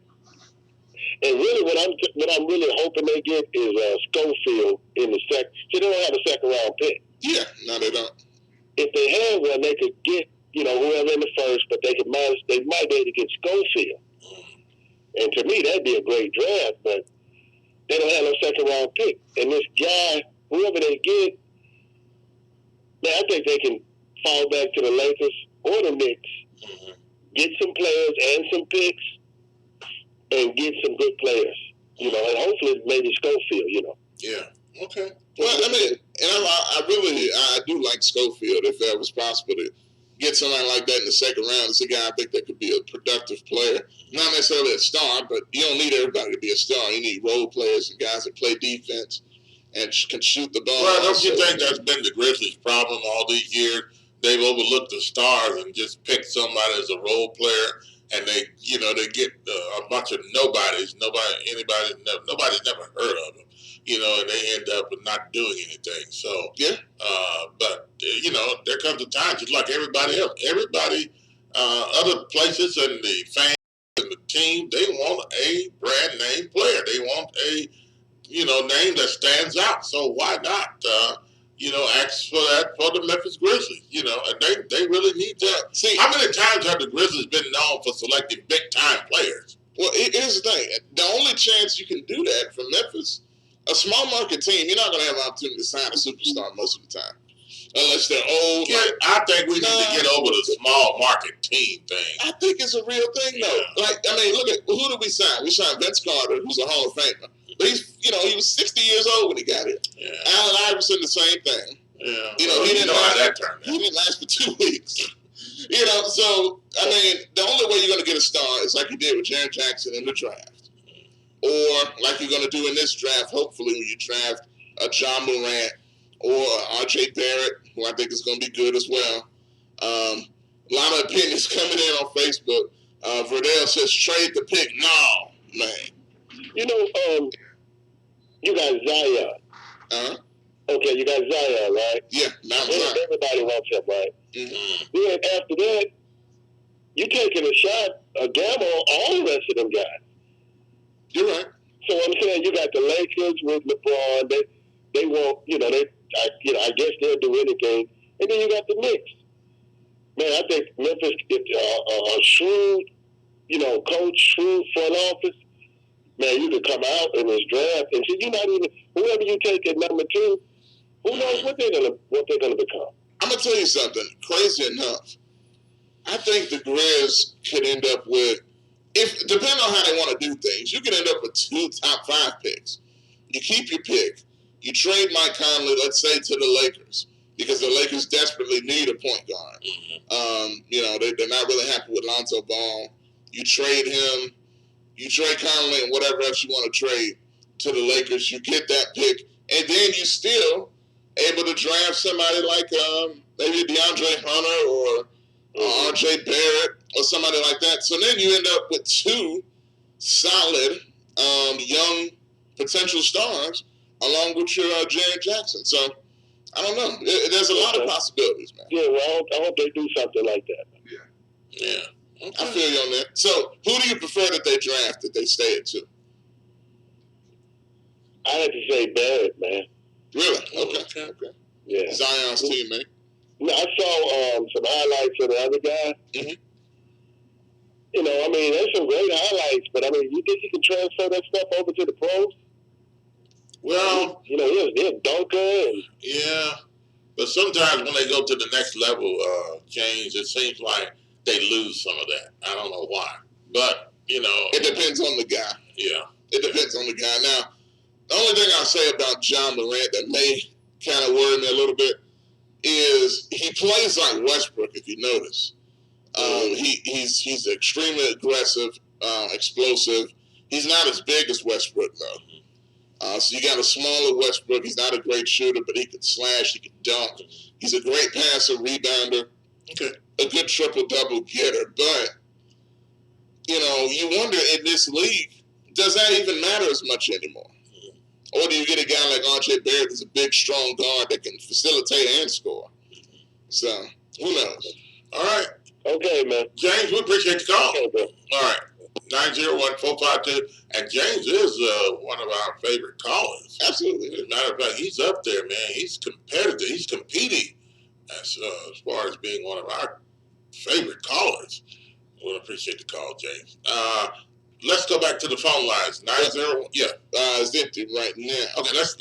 And really, what I'm really hoping they get is Schofield in the second. See, they don't have a second round pick. Yeah, no, they don't. If they had one, they could get whoever in the first, but they might be able to get Schofield. And to me, that'd be a great draft. But they don't have no second round pick. And this guy, whoever they get, man, I think they can fall back to the Lakers or the Knicks, get some players and some picks, and get some good players. And hopefully maybe Schofield. Yeah. Okay. Well, I mean, and I do like Schofield if that was possible to get somebody like that in the second round. It's a guy I think that could be a productive player. Not necessarily a star, but you don't need everybody to be a star. You need role players and guys that play defense and can shoot the ball. Well, don't you think that's been the Grizzlies' problem all these years? They've overlooked the stars and just picked somebody as a role player, and they get a bunch of nobodies. Nobody's never heard of them. And they end up not doing anything. So yeah. But there comes a time, just like everybody else. Everybody other places and the fans and the team, they want a brand name player. They want a name that stands out. So why not ask for that for the Memphis Grizzlies? And they really need that. See, how many times have the Grizzlies been known for selecting big time players? Well, here's the thing. The only chance you can do that for Memphis, a small market team, you're not going to have an opportunity to sign a superstar most of the time. Unless they're old. I think we need to get over the small market team thing. I think it's a real thing, though. Look at who did we sign? We signed Vince Carter, who's a Hall of Famer. But he was 60 years old when he got here. Yeah. Allen Iverson, the same thing. Yeah. He didn't how that turned out. He didn't last for 2 weeks. So the only way you're going to get a star is like you did with Jaren Jackson in the draft, or like you're going to do in this draft. Hopefully, when you draft a John Morant or R.J. Barrett, who I think is going to be good as well. A lot of opinions coming in on Facebook. Verdell says trade the pick. No, man. You got Zion. Okay, you got Zion, right? Yeah, everybody wants him, right? Mm-hmm. Then after that, you taking a gamble on all the rest of them guys. You're right. So I'm saying you got the Lakers with LeBron. They won't, I guess they'll do anything. And then you got the Knicks. Man, I think Memphis, if a shrewd, coach, shrewd front office, man, you could come out in this draft and see whoever you take at number 2, who knows what they're gonna become. I'm gonna tell you something. Crazy enough, I think the Grizz could end up with, depending on how they want to do things, you could end up with 2 top 5 picks. You keep your pick. You trade Mike Conley, let's say, to the Lakers, because the Lakers desperately need a point guard. They're not really happy with Lonzo Ball. You trade him. You trade Conley and whatever else you want to trade to the Lakers. You get that pick, and then you still able to draft somebody like maybe DeAndre Hunter or R.J. Barrett or somebody like that. So then you end up with 2 solid young potential stars along with your Jaren Jackson. So I don't know. There's a lot of possibilities, man. Yeah, well, I hope they do something like that. Yeah. Okay. I feel you on that. So who do you prefer that they draft, that they stay at 2? I have to say Barrett, man. Really? Okay. Yeah. Zion's teammate. I saw some highlights of the other guy. Mm-hmm. There's some great highlights, but you think you can transfer that stuff over to the pros? Well, he's a dunker. Yeah, but sometimes when they go to the next level, James, it seems like they lose some of that. I don't know why, but it depends on the guy. Yeah, it depends on the guy. Now, the only thing I'll say about John Morant that may kind of worry me a little bit is he plays like Westbrook. If you notice, he's extremely aggressive, explosive. He's not as big as Westbrook though. So you got a smaller Westbrook. He's not a great shooter, but he can slash. He can dunk. He's a great passer, rebounder. Okay. A good triple-double getter. But, you wonder in this league, does that even matter as much anymore? Or do you get a guy like R.J. Barrett who's a big, strong guard that can facilitate and score? So, who knows? All right. Okay, man. James, we appreciate the call. Okay, bro. All right. 901-452. And James is one of our favorite callers. Absolutely. As a matter of fact, he's up there, man. He's competitive. He's competing as far as being one of our favorite callers. We'll appreciate the call, James. Let's go back to the phone lines. 901. Yeah. It's empty right now. Okay, let's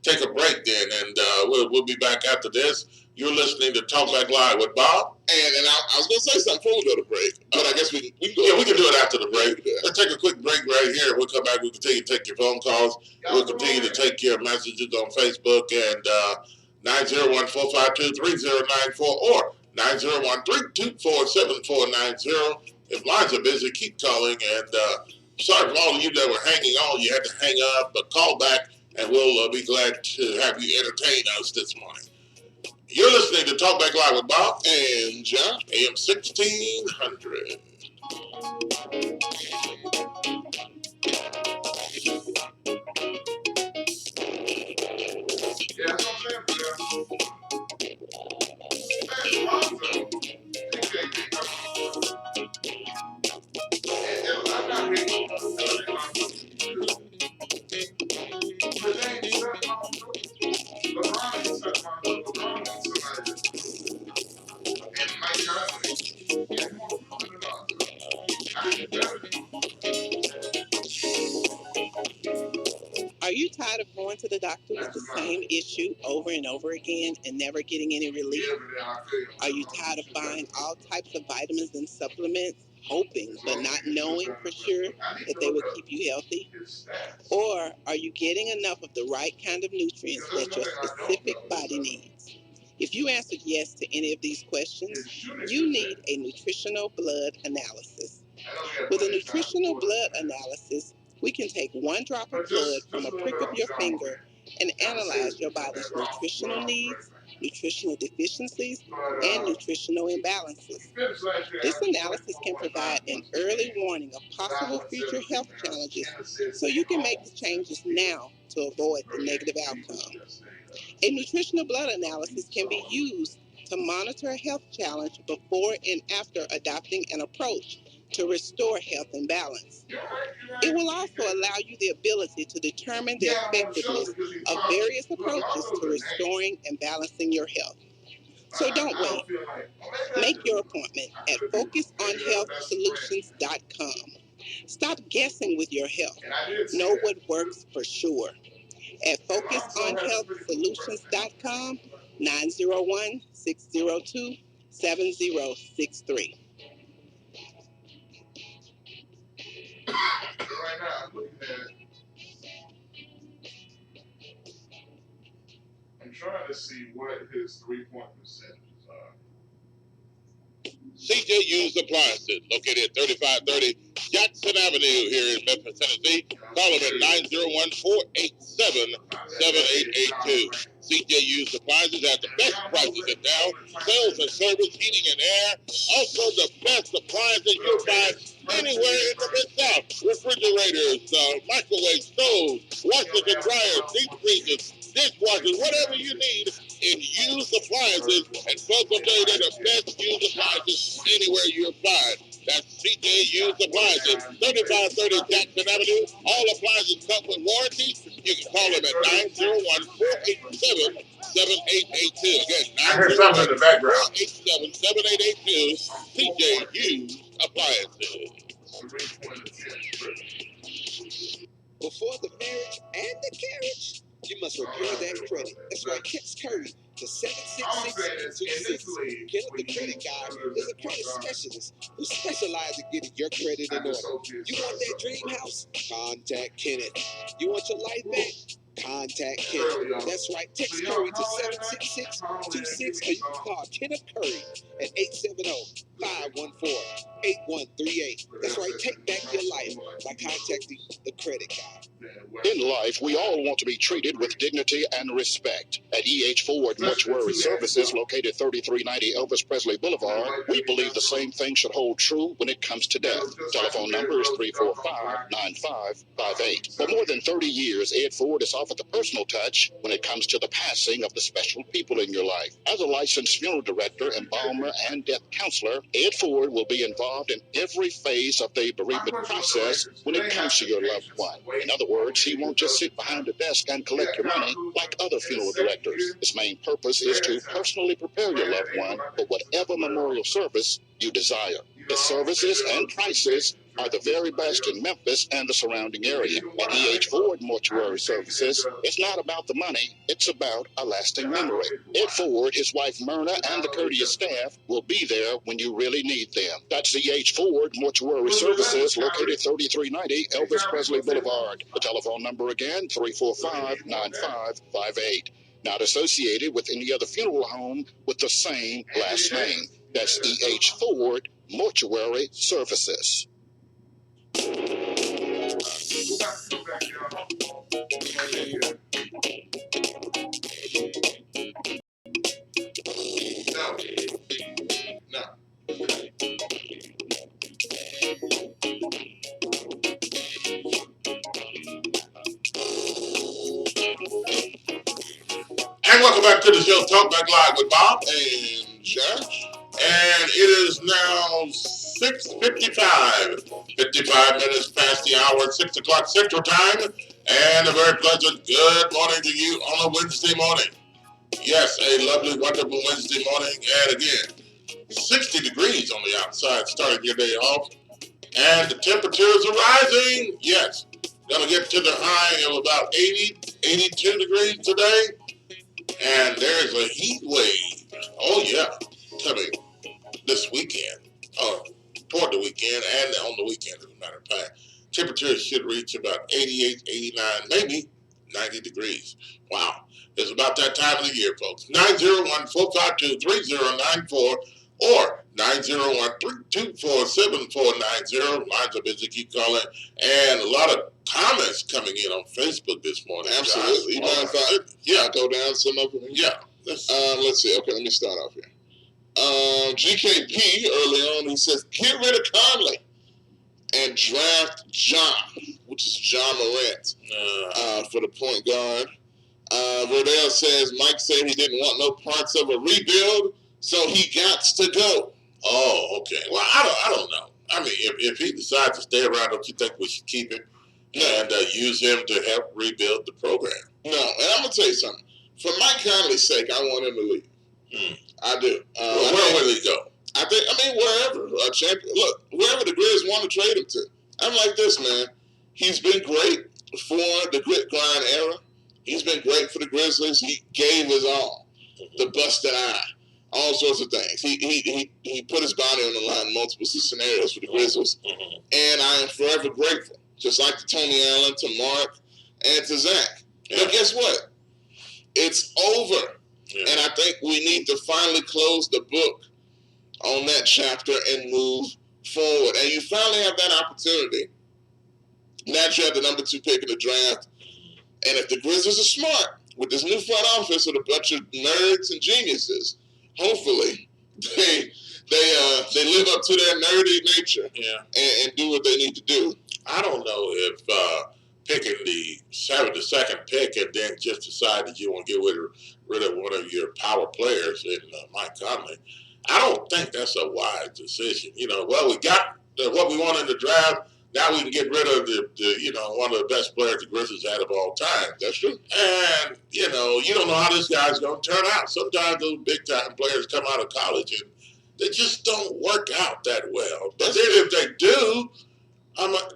take a break then, and we'll be back after this. You're listening to Talkback Live with Bob. And I was going to say something before we go to break, but I guess we can go. Yeah, we can do it after the break. Let's take a quick break right here. We'll come back. We'll continue to take your phone calls. We'll continue to take your messages on Facebook and 901-452-3094 or 901-324-7490. If lines are busy, keep calling. And sorry for all of you that were hanging on. You had to hang up, but call back, and we'll be glad to have you entertain us this morning. You're listening to Talkback Live with Bob and John, AM 1600. Yeah, that's what I'm saying for them. Man, Lonzo, TJ, going to the doctor with the same issue over and over again and never getting any relief? Are you tired of buying all types of vitamins and supplements, hoping but not knowing for sure that they will keep you healthy? Or are you getting enough of the right kind of nutrients that your specific body needs? If you answered yes to any of these questions, you need a nutritional blood analysis. With a nutritional blood analysis, we can take one drop of blood from a prick of your finger and analyze your body's nutritional needs, nutritional deficiencies, and nutritional imbalances. This analysis can provide an early warning of possible future health challenges so you can make the changes now to avoid the negative outcome. A nutritional blood analysis can be used to monitor a health challenge before and after adopting an approach to restore health and balance. It will also allow you the ability to determine the effectiveness of various approaches to restoring and balancing your health. So don't wait. Make your appointment at FocusOnHealthSolutions.com. Stop guessing with your health. Know what works for sure. At FocusOnHealthSolutions.com, 901-602-7063. Right now, I'm looking at. I'm trying to see what his 3-point percentages are. CJ Used Appliances, located at 3530 Jackson Avenue here in Memphis, Tennessee. Call them at 901-487-7882. CJ Used Appliances has the best prices in town, sales and service, heating and air. Also the best appliances you'll find anywhere in the Mid-South. Refrigerators, microwave stoves, washers and dryers, deep freezers, dishwashers, whatever you need in used appliances. And folks will tell you they're the best used appliances anywhere you'll find. That's CJ Used Appliances, 3530 Jackson Avenue. All appliances come with warranty. You can call them at 901-487-7882. Again, I heard something in the background. 487-7882. CJ Used Appliances. Before the marriage and the carriage, you must repair that credit. That's right, text Curry to 76626. Kenneth the Credit Guy is a credit specialist who specializes in getting your credit in order. You want that dream house? Contact Kenneth. You want your life back? Contact Kenneth. That's right, text Curry to 76626 or you can call Kenneth Curry at 870-514-8138. That's right, take back your life by contacting the Credit Guy. In life, we all want to be treated with dignity and respect. At E.H. Ford Mortuary Services, located 3390 Elvis Presley Boulevard, we believe the same thing should hold true when it comes to death. Telephone number is 345-9558. For more than 30 years, Ed Ford has offered the personal touch when it comes to the passing of the special people in your life. As a licensed funeral director, embalmer, and death counselor, Ed Ford will be involved in every phase of the bereavement process when it comes to your loved one. In other words, he won't just sit behind a desk and collect your money like other funeral directors. His main purpose is to personally prepare your loved one for whatever memorial service you desire. His services and prices are the very best in Memphis and the surrounding area. At E.H. Ford Mortuary Services, it's not about the money, it's about a lasting memory. Ed Ford, his wife Myrna, and the courteous staff will be there when you really need them. That's E.H. Ford Mortuary Services, located 3390 Elvis Presley Boulevard. The telephone number again, 345-9558. Not associated with any other funeral home with the same last name. That's E.H. Ford Mortuary Services. No. And welcome back to the show, Talkback Live with Bob And Josh. And it is now 6:55. 55 minutes past the hour, 6 o'clock Central Time. And a very pleasant good morning to you on a Wednesday morning. Yes, a lovely, wonderful Wednesday morning. And again, 60 degrees on the outside starting your day off. And the temperatures are rising. Yes, gonna get to the high of about 80 82 degrees today. And there's a heat wave. Oh, yeah. Coming this weekend. Toward the weekend and on the weekend, as a matter of fact. Temperatures should reach about 88, 89, maybe 90 degrees. Wow. It's about that time of the year, folks. 901-452-3094 or 901-324-7490. Lines are busy. Keep calling. And a lot of comments coming in on Facebook this morning. Absolutely. You mind if I go down some of them? Yeah. Let's see. Okay, let me start off here. GKP early on, he says, get rid of Conley and draft John, which is John Morant, for the point guard. Verdell says Mike said he didn't want no parts of a rebuild, so he got to go. Oh, okay. Well, I don't know. I mean, if he decides to stay around, don't you think we should keep him and use him to help rebuild the program? No, and I'm gonna tell you something. For Mike Conley's sake, I want him to leave. I do. Where will he go? I mean, wherever. Look, wherever the Grizz want to trade him to. I'm like this, man. He's been great for the grit grind era. He's been great for the Grizzlies. He gave his all. The busted eye. All sorts of things. He put his body on the line in multiple scenarios for the Grizzlies. And I am forever grateful. Just like to Tony Allen, to Mark, and to Zach. But guess what? It's over. And I think we need to finally close the book on that chapter and move forward. And you finally have that opportunity. Now you have the number 2 pick in the draft. And if the Grizzlies are smart with this new front office with a bunch of nerds and geniuses, hopefully they live up to their nerdy nature and do what they need to do. I don't know if picking the 72nd pick and then just decide that you want to get rid of one of your power players in Mike Conley. I don't think that's a wise decision. We got what we want in the draft. Now we can get rid of the one of the best players the Grizzlies had of all time. That's true. And, you don't know how this guy's going to turn out. Sometimes those big-time players come out of college and they just don't work out that well. But then if they do,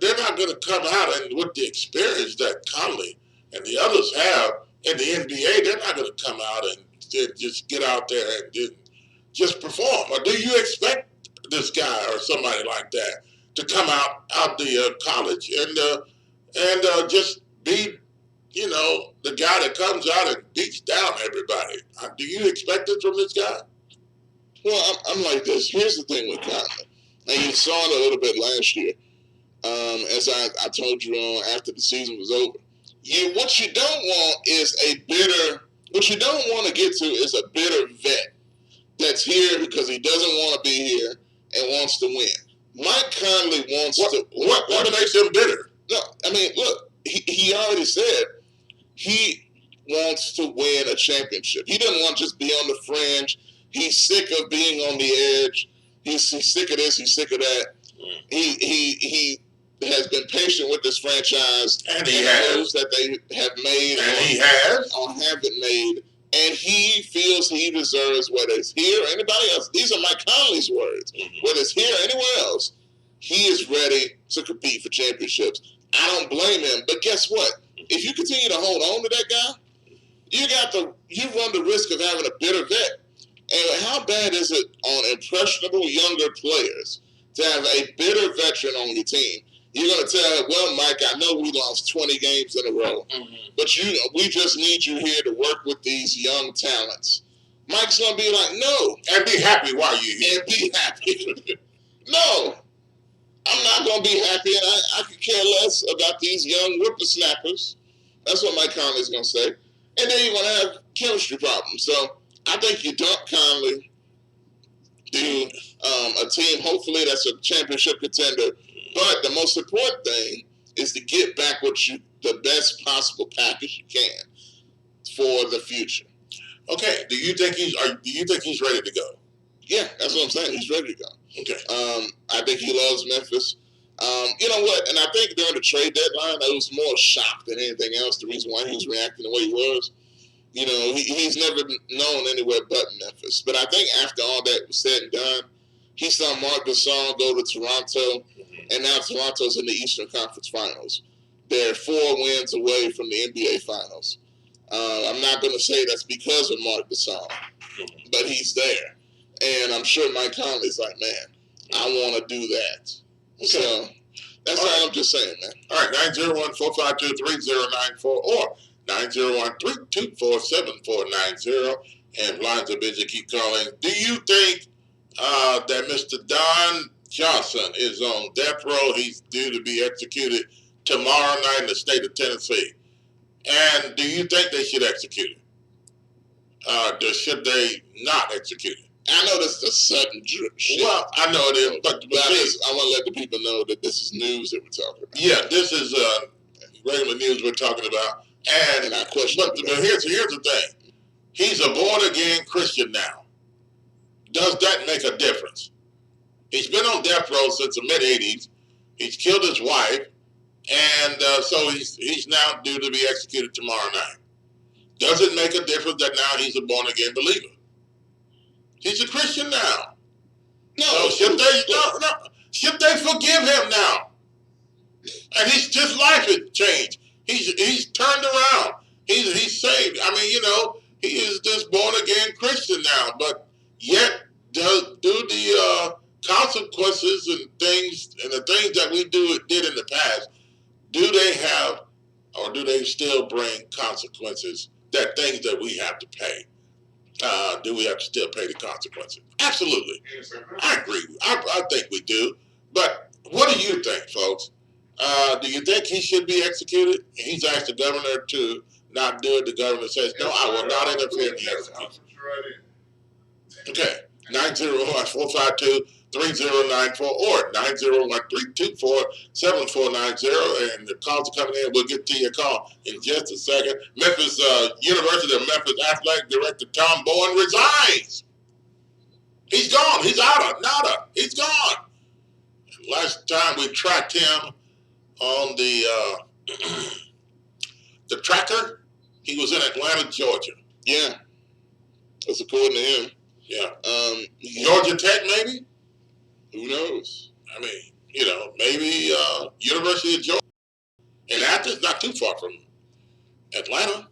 they're not going to come out and with the experience that Conley and the others have in the NBA, they're not going to come out and just get out there and just perform. Or do you expect this guy or somebody like that to come out the college and just be, the guy that comes out and beats down everybody? Do you expect it from this guy? Well, I'm like this. Here's the thing with Conley, and you saw it a little bit last year. As I told you after the season was over, what you don't want to get to is a bitter vet that's here because he doesn't want to be here and wants to win. Mike Conley wants to. What makes him bitter? No, I mean, look, he already said he wants to win a championship. He doesn't want to just be on the fringe. He's sick of being on the edge. He's sick of this. He's sick of that. He has been patient with this franchise and he has moves that they have made or haven't made, and he feels he deserves, whether it's here or anybody else. These are Mike Conley's words. Whether it's here or anywhere else, he is ready to compete for championships. I don't blame him, but guess what? If you continue to hold on to that guy, you run the risk of having a bitter vet. And how bad is it on impressionable younger players to have a bitter veteran on your team? You're going to tell, well, Mike, I know we lost 20 games in a row, but we just need you here to work with these young talents. Mike's going to be like, no. And be happy while you're here. And be happy. No. I'm not going to be happy, and I could care less about these young whippersnappers. That's what Mike Conley's going to say. And then you're going to have chemistry problems. So I think you dump Conley, do a team, hopefully that's a championship contender. But the most important thing is to get back the best possible package you can for the future. Okay. Do you think he's ready to go? Yeah, that's what I'm saying. He's ready to go. Okay. I think he loves Memphis. You know what? And I think during the trade deadline, it was more shock than anything else. The reason why he was reacting the way he was. He's never known anywhere but Memphis. But I think after all that was said and done, he saw Marc Gasol go to Toronto, and now Toronto's in the Eastern Conference Finals. they're 4 wins away from the NBA Finals. I'm not going to say that's because of Mark Gasol, but he's there. And I'm sure Mike Conley's like, man, I want to do that. Okay. So that's all I'm just saying, man. All right, 901-452-3094 or 901-324-7490. And lines are busy, keep calling. Do you think that Mr. Don Johnson is on death row? He's due to be executed tomorrow night in the state of Tennessee. And do you think they should execute him? Should they not execute him? I know this is a sudden shit. Well, I know it is, but I want to let the people know that this is news that we're talking about. Yeah, this is regular news we're talking about. And I question. But here's the thing. He's a born-again Christian now. Does that make a difference? He's been on death row since the mid-'80s. He's killed his wife. And so he's now due to be executed tomorrow night. Does it make a difference that now he's a born-again believer? He's a Christian now. No, should they forgive him now? And his life has changed. He's turned around. He's saved. I mean, he is this born-again Christian now. But yet, do the consequences and the things that we did in the past, do they have, or do they still bring consequences? That things that we have to pay. Do we have to still pay the consequences? Absolutely. I agree. I think we do. But what do you think, folks? Do you think he should be executed? He's asked the governor to not do it. The governor says, no, I will not interfere in the execution. Okay. 901-452-3094 or 901-324-7490. And the calls are coming in. We'll get to your call in just a second. University of Memphis Athletic Director Tom Bowen resigns. He's gone. He's out of nada. He's gone. Last time we tracked him on the tracker, he was in Atlanta, Georgia. Yeah. That's according to him. Yeah. Georgia Tech, maybe? Who knows? I mean, maybe University of Georgia. And Athens, not too far from Atlanta.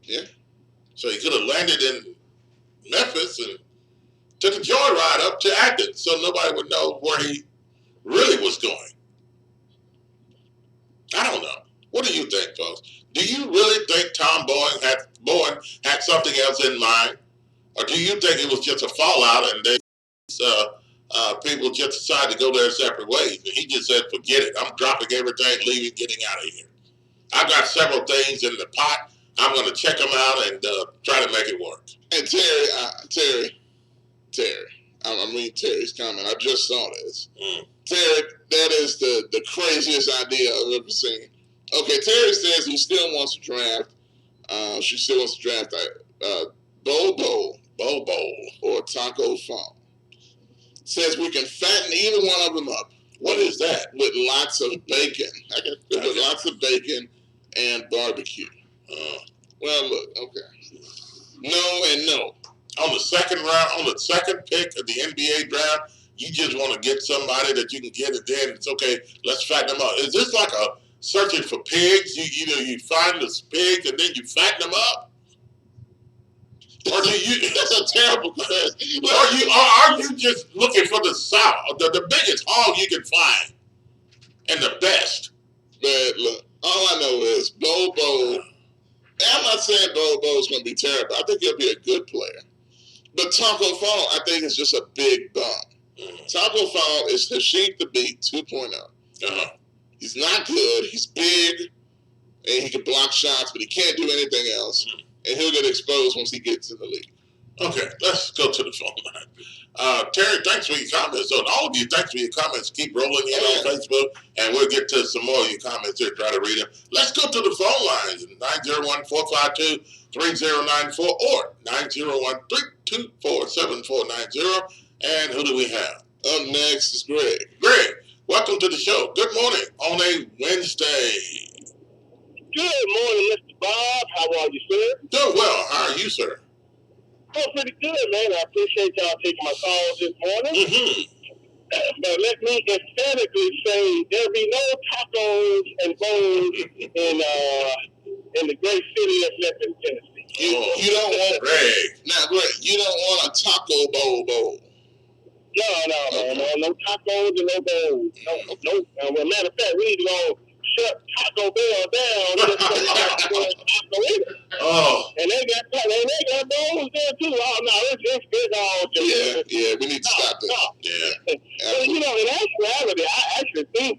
Yeah. So he could have landed in Memphis and took a joyride up to Athens so nobody would know where he really was going. I don't know. What do you think, folks? Do you really think Tom Bowen had something else in mind? Or do you think it was just a fallout and people just decided to go their separate ways? And he just said, forget it. I'm dropping everything, leaving, getting out of here. I've got several things in the pot. I'm going to check them out and try to make it work. And Terry, I'm reading Terry's comment. I just saw this. Terry, that is the craziest idea I've ever seen. Okay, Terry says he still wants to draft. She still wants to draft Bobo or Taco Fall. Says we can fatten either one of them up. What is that? With lots of bacon. With lots of bacon and barbecue. Well, look, okay. No and no. On the second pick of the NBA draft, you just want to get somebody that you can get, and then it's okay, let's fatten them up. Is this like a searching for pigs? You find the pigs and then you fatten them up? Or do you? That's a terrible question. Are you just looking for the biggest hog you can find and the best? Man, look, all I know is Bobo. I'm not saying Bobo's going to be terrible. I think he'll be a good player. But Taco Fall, I think, is just a big bum. Taco Fall is Hashim Thabit 2.0. He's not good. He's big, and he can block shots, but he can't do anything else. And he'll get exposed once he gets in the league. Okay, let's go to the phone line. Terry, thanks for your comments. So all of you, thanks for your comments. Keep rolling in on Facebook, and we'll get to some more of your comments here, try to read them. Let's go to the phone lines, 901-452-3094 or 901-324-7490. And who do we have? Up next is Greg. Greg, welcome to the show. Good morning on a Wednesday. Good morning, Mr. Bob. How are you, sir? Doing well. How are you, sir? Oh, pretty good, man. I appreciate y'all taking my calls this morning. But let me emphatically say there'll be no tacos and bowls in the great city of Memphis, Tennessee. You don't want Greg. now, Greg. You don't want a taco bowl. No, no tacos and no bowls. No. Matter of fact, we need to go shut Taco Bell down just so we got taco in it. Oh. And they got bowls there too. Oh no, it's all just yeah. We need to stop this. No. Yeah. But in actuality, I actually think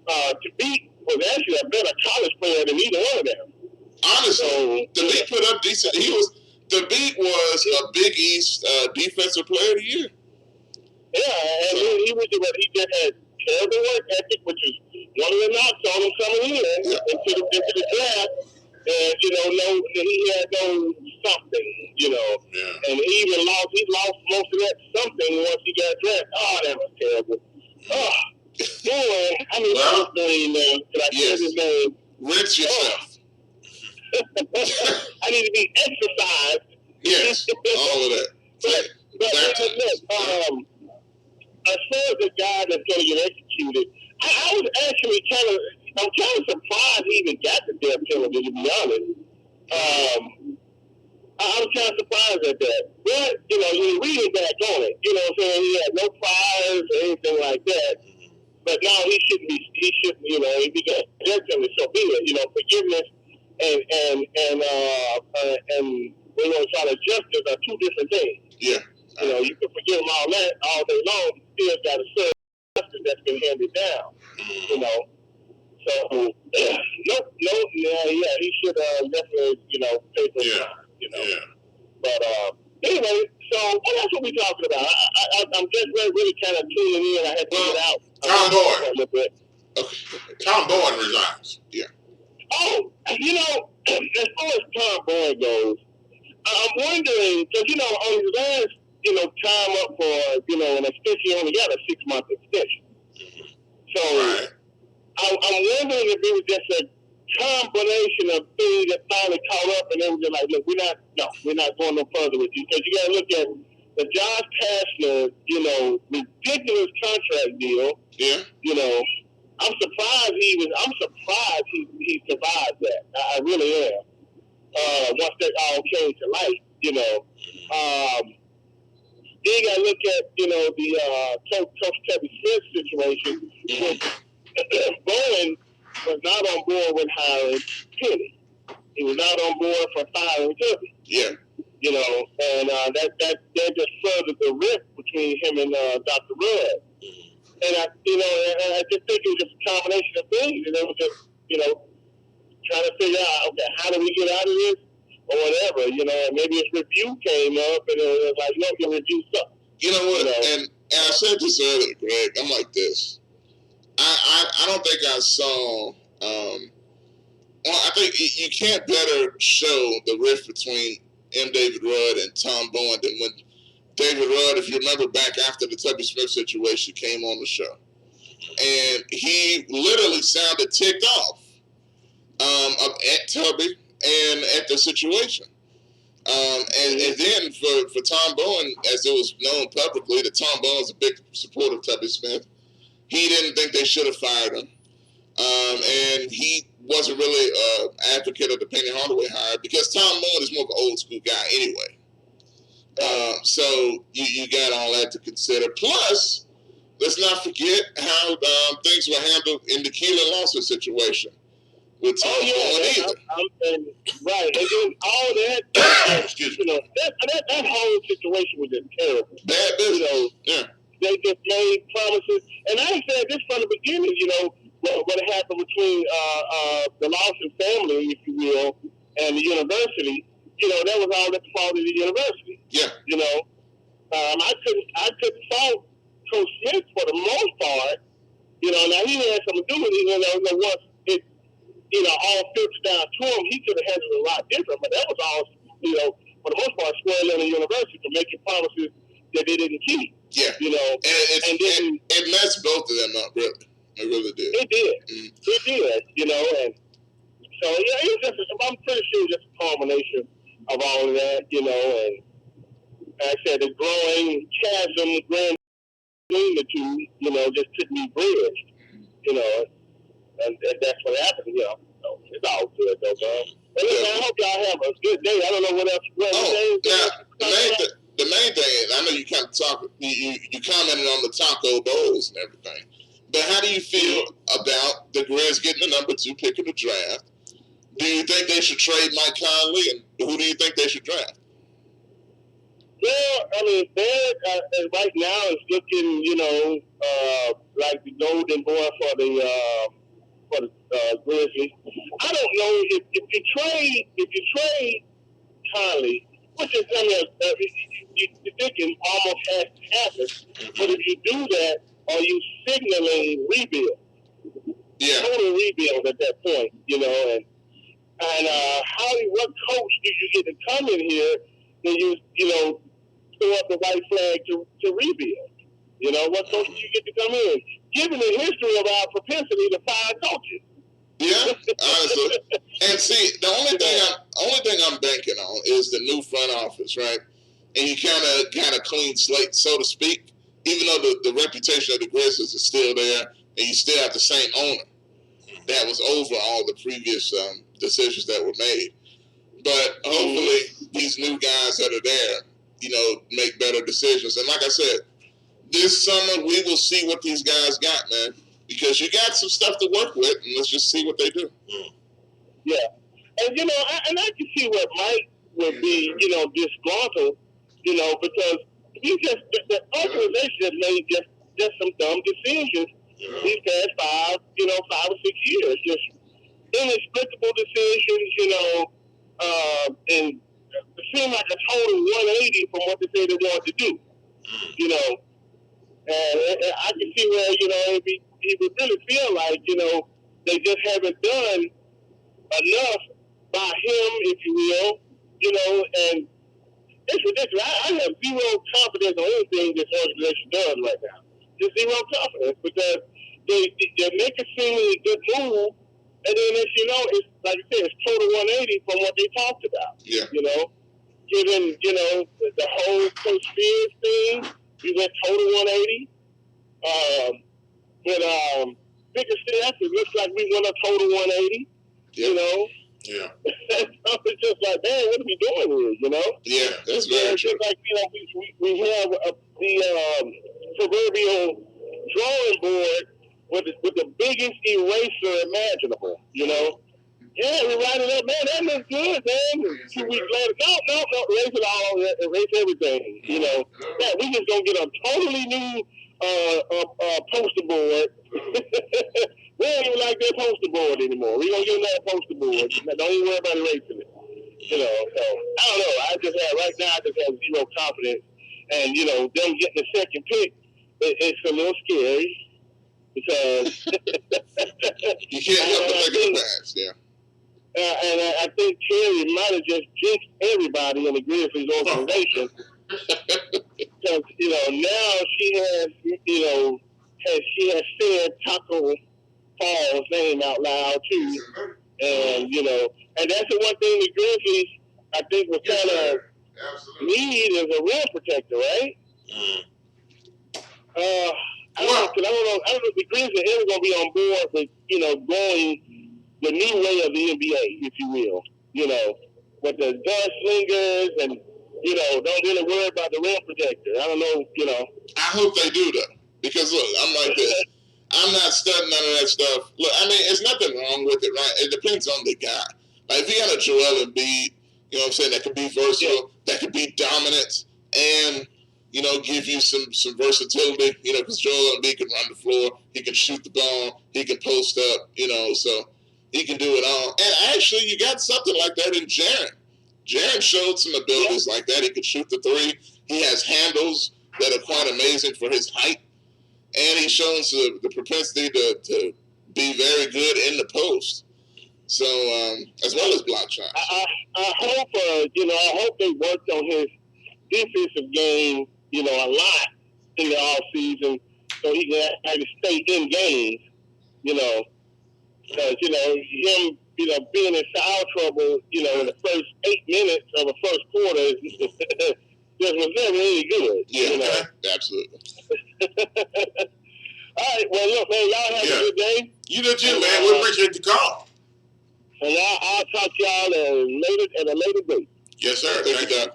Tariq was actually a better college player than either one of them. Honestly, Tariq put up decent. Tariq was a Big East defensive player of the year. Yeah, and he just had terrible work ethic, which is one of the knocks on him coming in into the draft. And he had no something, Yeah. and he lost most of that something once he got drafted. Oh, that was terrible. Oh, boy, I mean, what's his name, man? Could I say his name? Rinse yourself. I need to be exercised. Yes, all of that. But look, as far as the guy that's going to get executed, I was actually I'm kind of surprised he even got the death penalty, to be honest. I was kind of surprised at that. But, you're reading back on it. You know what I'm saying? He had no priors or anything like that. But now he shouldn't, if he got death penalty, so be it. Forgiveness and trying to justice are two different things. Yeah. You can forgive him all that all day long, you still got to serve justice that's been handed down. So, he should definitely, pay for his time, Yeah. But anyway, so that's what we're talking about. I'm just really kind of tuning in. I had to get out. Tom Boyd. A little bit. Okay. Tom Boyd resigns. Yeah. Oh, as far as Tom Boyd goes, I'm wondering, because, on his last, time up for, an extension, he only got a 6-month extension. So Right. I'm wondering if it was just a combination of things that finally caught up, and they were just like, look, we're not going no further with you. Because you got to look at the Josh Pastner, ridiculous contract deal. Yeah. I'm surprised he survived that. I really am. Once that all came to light, then you got to look at, the Coach Tubby Smith situation, which Bowen was not on board with hiring Penny. He was not on board for firing Tubby. Yeah. And that just furthered the rift between him and Dr. Rudd. And I just think it was just a combination of things, and they were just, trying to figure out, okay, how do we get out of this? Or whatever, and maybe his review came up and it was like, no, your review sucks. You know what? And I said this earlier, Greg. I'm like this. I don't think I saw. I think you can't better show the rift between M. David Rudd and Tom Bowen than when David Rudd, if you remember back after the Tubby Smith situation, came on the show, and he literally sounded ticked off at Tubby and at the situation. And then for Tom Bowen, as it was known publicly that Tom Bowen's a big supporter of Tubby Smith, he didn't think they should have fired him. And he wasn't really an advocate of the Penny Hardaway hire because Tom Bowen is more of an old school guy anyway. So you got all that to consider. Plus, let's not forget how things were handled in the Keelan Lawson situation. With Tom Bowen right, and then all that, that whole situation was just terrible. Bad business. They just made promises, and I said this from the beginning. What happened between the Lawson family, if you will, and the university. That was all the fault of the university. Yeah. I couldn't fault Coach Smith for the most part. Now he had something to do with it. Once it all filtered down to him, he could have handled it a lot different. But that was all, for the most part, squarely on the university for making promises that they didn't keep. Yeah. And it messed both of them up, really. It really did. It did. Mm-hmm. It did. And so it was I'm pretty sure it's just a culmination of all of that. And like I said, the growing chasm, between the two, just couldn't be bridged, and that's what happened, So it's all good, though, man. And listen, I hope y'all have a good day. I don't know what else. The main thing is, I know you kind of you commented on the taco bowls and everything, but how do you feel about the Grizz getting the number 2 pick in the draft? Do you think they should trade Mike Conley, and who do you think they should draft? Well, I mean, Barrett right now is looking, like the golden boy for the Grizzlies. I don't know if you trade Conley, which is you thinking almost has to happen. But if you do that, are you signaling rebuild? Yeah, total rebuild at that point, and what coach do you get to come in here and you throw up the white flag to rebuild? What coach do you get to come in? Given the history of our propensity to fire coaches. Yeah, honestly. And see, the only thing I'm banking on is the new front office, right? And you kind of got a clean slate, so to speak. Even though the reputation of the Grizzlies is still there, and you still have the same owner that was over all the previous decisions that were made. But hopefully, these new guys that are there, make better decisions. And like I said, this summer we will see what these guys got, man. Because you got some stuff to work with, and let's just see what they do. Yeah. And, I can see where Mike would be, disgruntled, because the organization has made just some dumb decisions these past 5 or 6 years. Just inexplicable decisions, and it seemed like a total 180 from what they say they wanted to do, And I can see where, he would really feel like, they just haven't done enough by him, if you will, and it's ridiculous. I have zero confidence on anything this organization does right now. Just zero confidence because they make a seemingly good move, and then as you know, it's like I said, it's total 180 from what they talked about. Yeah. Given, the whole Coach Spears thing, we went total 180. But biggest thing, it looks like we went a total 180. Yeah. Yeah. It's just like, man, what are we doing here? Yeah, that's very true. It's like, we have the proverbial drawing board with the biggest eraser imaginable. Yeah, we write it up, man. That looks good, man. 2 weeks later, no, erase it all, erase everything. Yeah, we just gonna get a totally new poster board. We don't even like that poster board anymore. We gonna get another poster board. Don't even worry about erasing it. So I don't know. I just have zero confidence, and them getting the second pick, it's a little scary because you can't help but think of the past, yeah. And I think Terry might have just jinxed everybody in the Grizzlies organization. Because, now she has said Taco Paul's name out loud too. And, and that's the one thing the Grizzlies, I think, was kind of need as a rim protector, right? I don't know if the Grizzlies are ever going to be on board with, going the new way of the NBA, if you will. With the gunslingers and, don't really worry about the rim protector. I don't know, I hope they do, though. Because, look, I'm like this. I'm not studying none of that stuff. Look, I mean, there's nothing wrong with it, right? It depends on the guy. Like, if you got a Joel Embiid, that could be versatile, that could be dominant, and, give you some versatility, because Joel Embiid can run the floor, he can shoot the ball, he can post up, so he can do it all. And actually, you got something like that in Jaren. Jaren showed some abilities like that. He could shoot the three. He has handles that are quite amazing for his height. And he shows the propensity to be very good in the post. So, as well as block shots. I hope they worked on his defensive game, a lot in the offseason so he can actually stay in games, because, him, being in foul trouble, in the first 8 minutes of the first quarter just was never any good. Yeah, absolutely. Well, look, man, y'all have a good day. You do too, man. We appreciate the call. And I'll talk to y'all at a later date. Yes, sir. Thank you.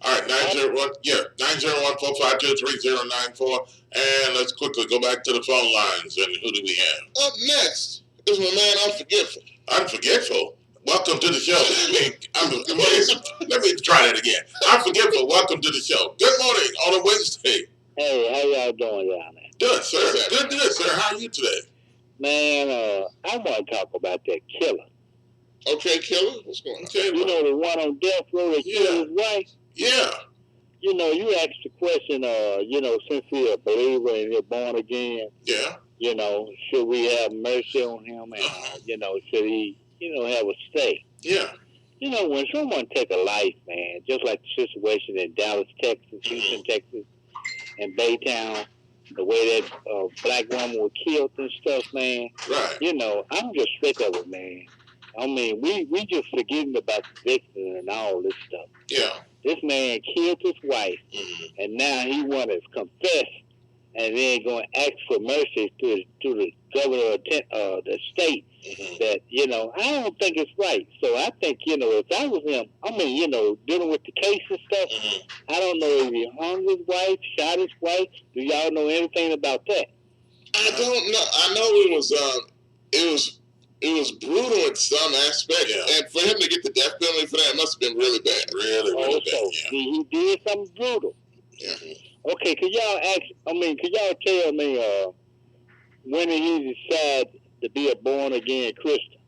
All right, 901-452-3094. And let's quickly go back to the phone lines. And who do we have? Up next is my man Unforgetful. Unforgetful? Welcome to the show. Let me try that again. Unforgetful, welcome to the show. Good morning on a Wednesday. Hey, how y'all doing, y'all, man? Good, sir. Good, sir. How are you today? Man, I want to talk about that killer. Okay, killer? What's going on? Okay, you know, the one on death row that killed his wife? Yeah. You know, you asked the question, since he's a believer and he's born again, you know, should we have mercy on him and, should he, have a stay? Yeah. You know, when someone take a life, man, just like the situation in Dallas, Texas, Houston, Texas, and Baytown, the way that black woman was killed and stuff, man. Right. You know, I'm just sick of it, man. I mean, we just forgetting about the victim and all this stuff. Yeah. This man killed his wife, and now he want to confess, and then going to ask for mercy to the governor of the state. That, I don't think it's right. So I think, if I was him, dealing with the case and stuff, I don't know if he hung his wife, shot his wife. Do y'all know anything about that? I don't know. I know it was brutal in some aspect, and for him to get the death penalty for that must have been really bad. Really bad. Yeah. He did something brutal. Yeah. Okay, could y'all tell me when did he decide to be a born again Christian?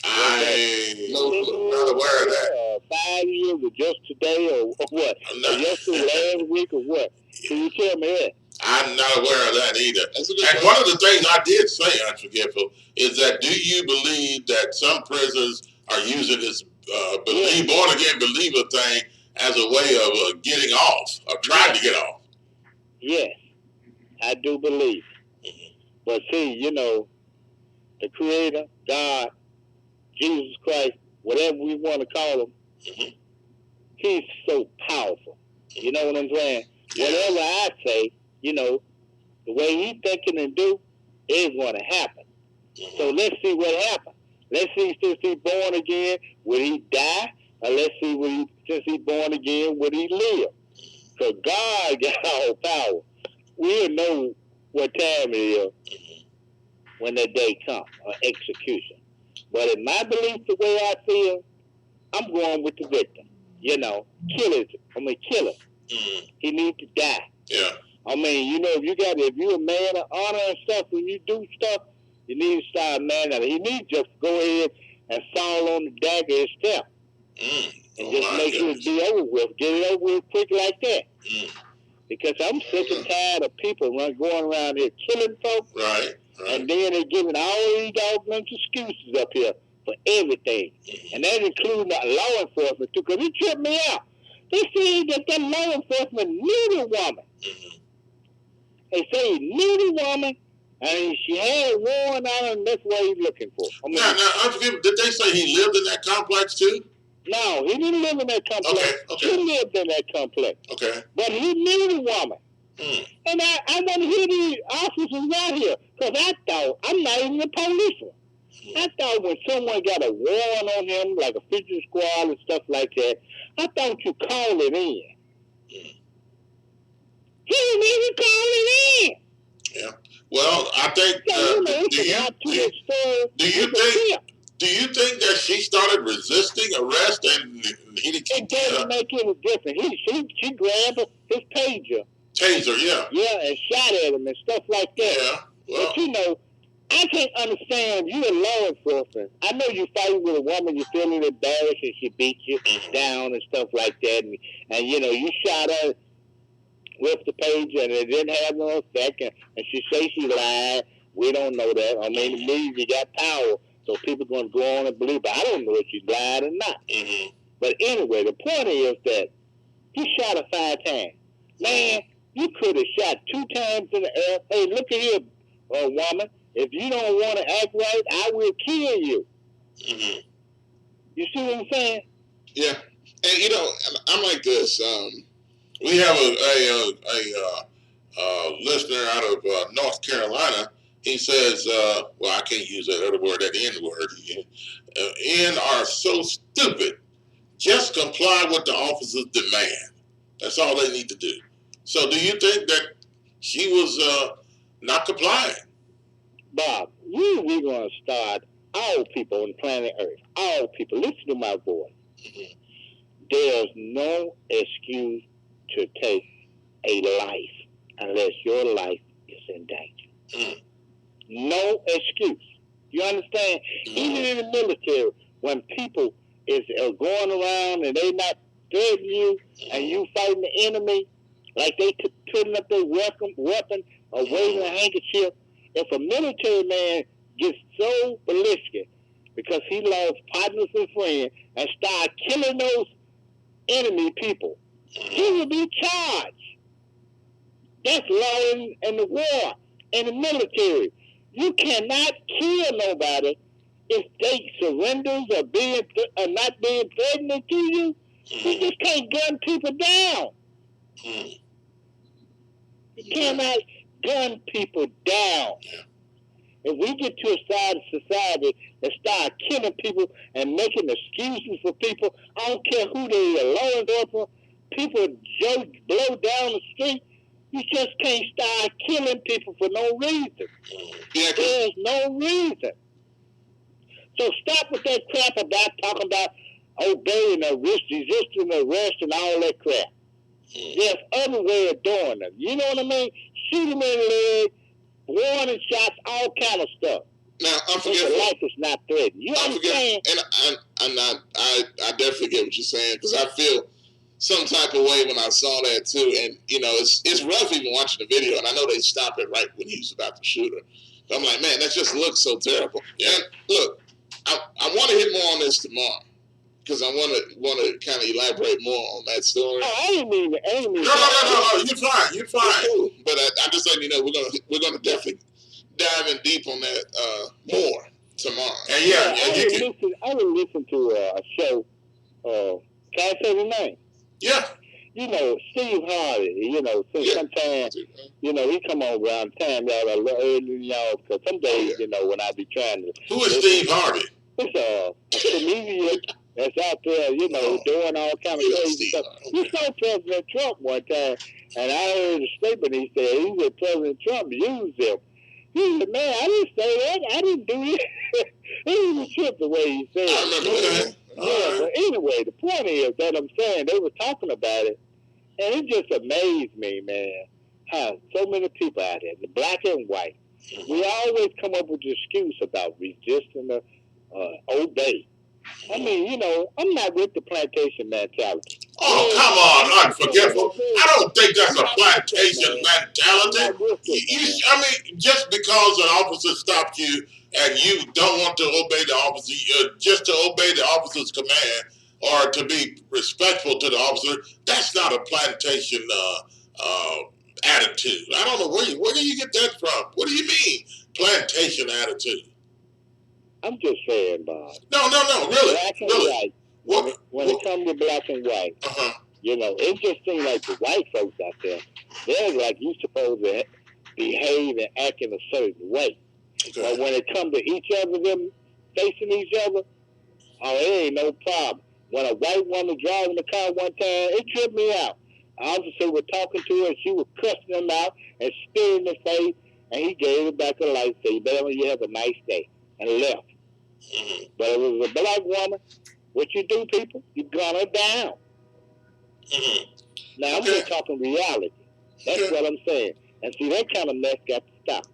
I'm not aware of that. 5 years or just today or what? Or yesterday, last week or what? Can you tell me that? I'm not aware of that either. And one of the things I did say, Unforgetful, is that do you believe that some prisons are using this born again believer thing as a way of getting off, or trying to get off? Yes, I do believe. But see, the Creator, God, Jesus Christ, whatever we want to call him, he's so powerful. You know what I'm saying? Yeah. Whatever I say, the way he's thinking and do is going to happen. So let's see what happens. Let's see, since he's born again, will he die? Or let's see, since he's born again, will he live? Because God got all power. We'll know what time it is when that day comes, or execution. But in my belief, the way I feel, I'm going with the victim. Kill him. He needs to die. Yeah. I mean, if you're a man of honor and stuff, when you do stuff, you need to start man up. He needs to just go ahead and fall on the dagger of his step. And just make sure it be over with. Get it over with quick like that. Because I'm sick and tired of people going around here killing folks. Right. And then they're giving all these doggone excuses up here for everything. And that includes law enforcement, too, because it tripped me out. They say that law enforcement knew the woman. They say he knew the woman, and she had a warrant on her, and that's what he's looking for. Now, did they say he lived in that complex, too? No, he didn't live in that complex. Okay. He lived in that complex. Okay. But he knew the woman. And I want to hear these officers out here, because I thought, I'm not even a policeman. I thought when someone got a warrant on him, like a fishing squad and stuff like that, I thought you call it in. He didn't even call it in. Yeah. Well, I think. Do you think that she started resisting arrest and he didn't? It doesn't make any difference. She grabbed his pager. Taser, yeah. Yeah, and shot at him and stuff like that. Yeah. Well, but I can't understand. You in law enforcement. I know you fighting with a woman, you're feeling embarrassed, and she beat you down and stuff like that, and you shot her with the pager, and it didn't have no effect, and she says she lied. We don't know that. I mean, the media got power, so people going to go on and believe, but I don't know if she lied or not. But anyway, the point is that he shot her 5 times. Man, you could have shot 2 times in the air. Hey, look at here, woman. If you don't want to act right, I will kill you. You see what I'm saying? Yeah. And, I'm like this. We have a listener out of North Carolina, He says, well, I can't use that other word, that N word. N are so stupid. Just comply with the officer's demand. That's all they need to do. So do you think that she was not complying? Bob, we're going to start all people on planet Earth, all people, listen to my voice. Mm-hmm. There's no excuse to take a life unless your life is in danger. Mm. No excuse. You understand? Mm. Even in the military, when people is going around and they not threatening you and you fighting the enemy, like they putting up their weapon or waving a handkerchief, if a military man gets so ballistic because he lost partners and friends and start killing those enemy people, he will be charged. That's law in the war, in the military. You cannot kill nobody if they surrenders or not being threatening to you. You just can't gun people down. You cannot gun people down. If we get to a side of society that start killing people and making excuses for people, I don't care who they are, law enforcement, people blow down the street, you just can't start killing people for no reason. Yeah, there's no reason. So stop with that crap about talking about obeying resisting arrest and all that crap. There's other way of doing it. You know what I mean? Shoot them in the leg, warning shots, all kind of stuff. Now, Your life is not threatened. You understand? And I definitely get what you're saying, because I feel some type of way when I saw that too. And you know, it's rough even watching the video. And I know they stopped it right when he was about to shoot her. But I'm like, man, that just looks so terrible. Yeah. And look, I want to hit more on this tomorrow, because I want to kind of elaborate more on that story. Oh, I didn't mean. No. You're fine. You're fine. Cool. But I just letting you know we're gonna definitely dive in deep on that more tomorrow. And I would listen to a show. Can I say the name? Yeah. You know, Steve Harvey. You know, sometimes you know he come on around time, y'all a little earlier than y'all, because some days you know when I be trying to. Who is Steve Harvey? It's a comedian that's out there, you know, doing all kind of crazy stuff. We saw President Trump one time, and I heard a statement he said. He said President Trump used him. He said, man, I didn't say that. I didn't do it. He was tripped the way he said it. I remember that. Yeah, but anyway, the point is that I'm saying they were talking about it, and it just amazed me, man, how so many people out there, the black and white, we always come up with the excuse about resisting the obey. I mean, you know, I'm not with the plantation mentality. Oh, come on, unforgivable. I don't think that's a plantation mentality. I mean, just because an officer stopped you and you don't want to obey the officer, just to obey the officer's command or to be respectful to the officer, that's not a plantation attitude. I don't know where do you get that from? What do you mean, plantation attitude? I'm just saying, Bob. No, really. Black and really. white. When it comes to black and white, you know, it just seems like the white folks out there, they're like you supposed to behave and act in a certain way. Okay. But when it comes to each other, them facing each other, oh, it ain't no problem. When a white woman driving the car one time, it tripped me out. The officer was talking to her, and she was cussing him out and spitting in his face, and he gave her back a light, said, you have a nice day, and left. But if it was a black woman, what you do, people? You gun her down. Now, I'm just talking reality. That's what I'm saying. And see, that kind of mess got to stop.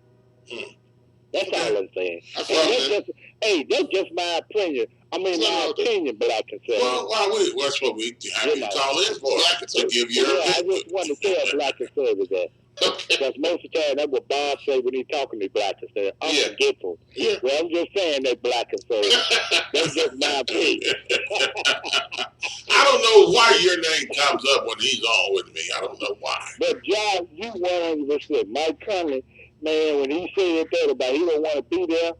That's all I'm saying. That's just my opinion. I mean, my opinion, black and say. Well, that's what we have you call in for, to give your opinion. I just want to tell black and say that. Because most of the time, that's what Bob say when he talking to me, black and say. I'm forgetful. Yeah. Well, I'm just saying that black and say. That's just my opinion. I don't know why your name comes up when he's on with me. I don't know why. But Josh, you 100%. Mike Conley, man, when he said that about he don't want to be there,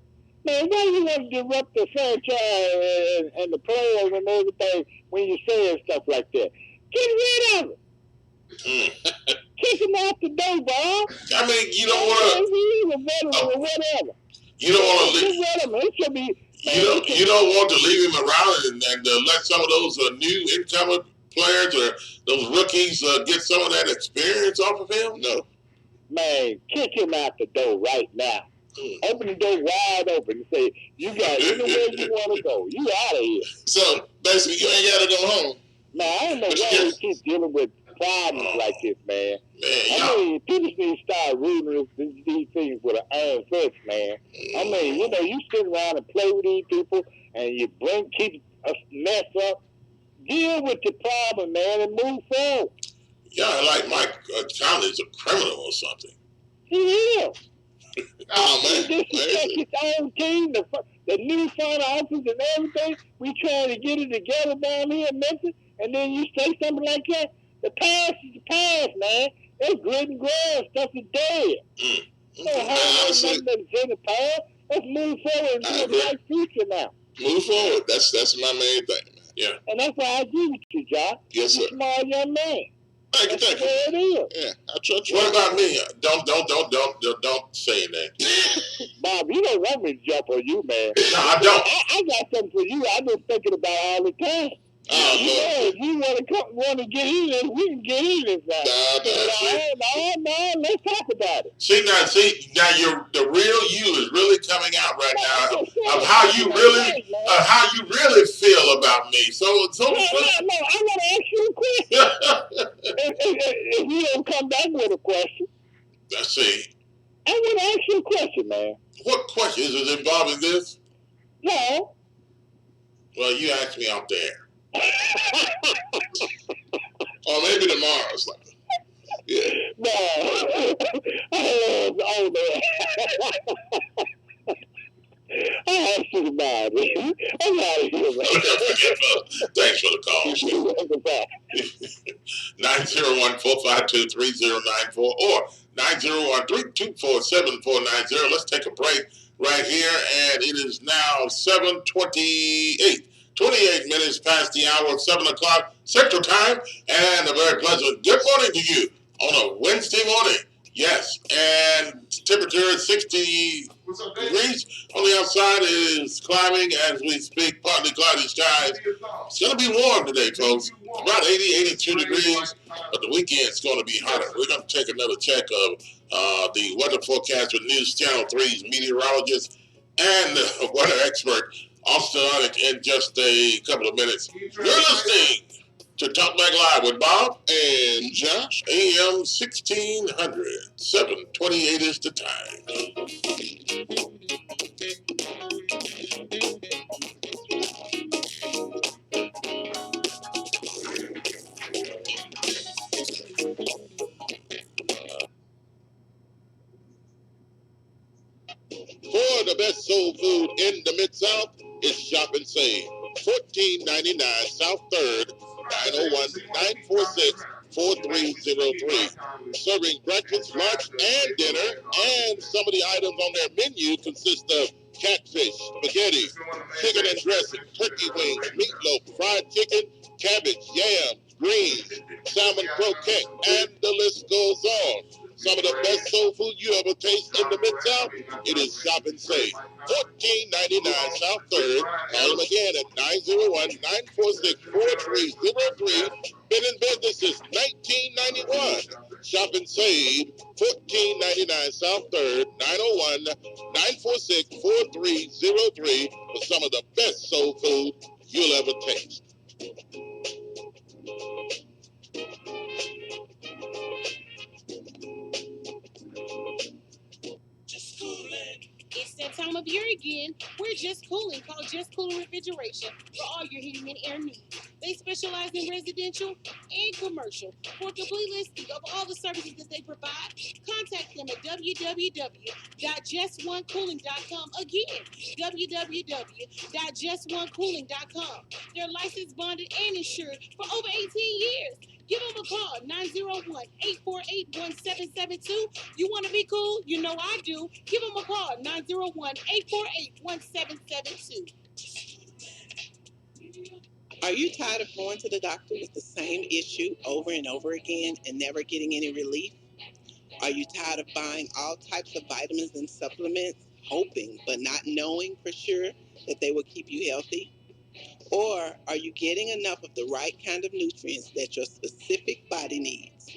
man, why you want to disrupt the franchise and the players and everything when you saying stuff like that? Get rid of it. Kick him out the door, Bob. I mean, you don't want to. He's a veteran or whatever. You don't want to leave. It should be. You don't want to leave him around and let some of those new incoming players or those rookies get some of that experience off of him. No. Man, kick him out the door right now. Open the door wide open and say, you got anywhere you want to go. You out of here. So, basically, you ain't got to go home. Man, I don't know why we keep dealing with problems like this, man. I mean, people need to start ruling these things with an iron fist, man. I mean, you sit around and play with these people and you keep a mess up. Deal with the problem, man, and move forward. Yeah, like Mike Conley's a criminal or something. He is. Oh, man. He disrespect his own team, the new front office and everything. We trying to get it together down here in Memphis, and then you say something like that. The past is the past, man. That's grit and grass. Stuff is dead. Nothing that's in the past. Let's move forward and do a bright future now. Move forward. That's my main thing, man. Yeah. And that's why I agree with you, Josh. Yes, sir. You're a smart young man. Thank you. It is. Yeah, I trust you. What about me? Don't say that. Bob, you don't want me to jump on you, man. No, I don't. I got something for you. I've been thinking about all the time. Oh, Lord. You want to get in this, we can get in this now. No, let's talk about it. See now, the real you is really coming out right now of how you really feel about me. So I want to ask you a question. if you don't come back with a question, let's see. I want to ask you a question, man. What question is it involving this? No. Well, you asked me out there. Or maybe tomorrow or something. Yeah. No. Oh, man. I asked you about it. I'm out of here, man. Thanks for the call. 901-452-3094 or 901-324-7490. Let's take a break right here, and it is now 7:28. 28 minutes past the hour of 7 o'clock Central Time, and a very pleasant good morning to you on a Wednesday morning. Yes, and temperature is 60 degrees. On the outside is climbing as we speak, partly cloudy skies. It's going to be warm today, folks. About 80, 82 degrees, but the weekend's going to be hotter. We're going to take another check of the weather forecast with News Channel 3's meteorologist and weather expert, Austin Onick, in just a couple of minutes. You're listening to Talkback Live with Bob and Josh. AM 1600, 7:28 is the time. For the best soul food in the Mid-South, it's Shop and Save. $14.99 South 3rd, 901-946-4303. Serving breakfast, lunch, and dinner. And some of the items on their menu consist of catfish, spaghetti, chicken and dressing, turkey wings, meatloaf, fried chicken, cabbage, yams, greens, salmon croquette, and the list goes on. Some of the best soul food you ever taste in the Mid-South, it is Shop and Save. $14.99 South 3rd. Call them again at 901-946-4303. Been in business since 1991. Shop and Save. $14.99 South 3rd. 901-946-4303 for some of the best soul food you'll ever taste. It's that time of year again. We're Just Cooling. Call Just Cooling Refrigeration for all your heating and air needs. They specialize in residential and commercial. For a complete listing of all the services that they provide, contact them at www.justoncooling.com. Again, www.justoncooling.com. They're licensed, bonded, and insured for over 18 years. Give them a call, 901-848-1772. You want to be cool? You know I do. Give them a call, 901-848-1772. Are you tired of going to the doctor with the same issue over and over again and never getting any relief? Are you tired of buying all types of vitamins and supplements, hoping but not knowing for sure that they will keep you healthy? Or are you getting enough of the right kind of nutrients that your specific body needs?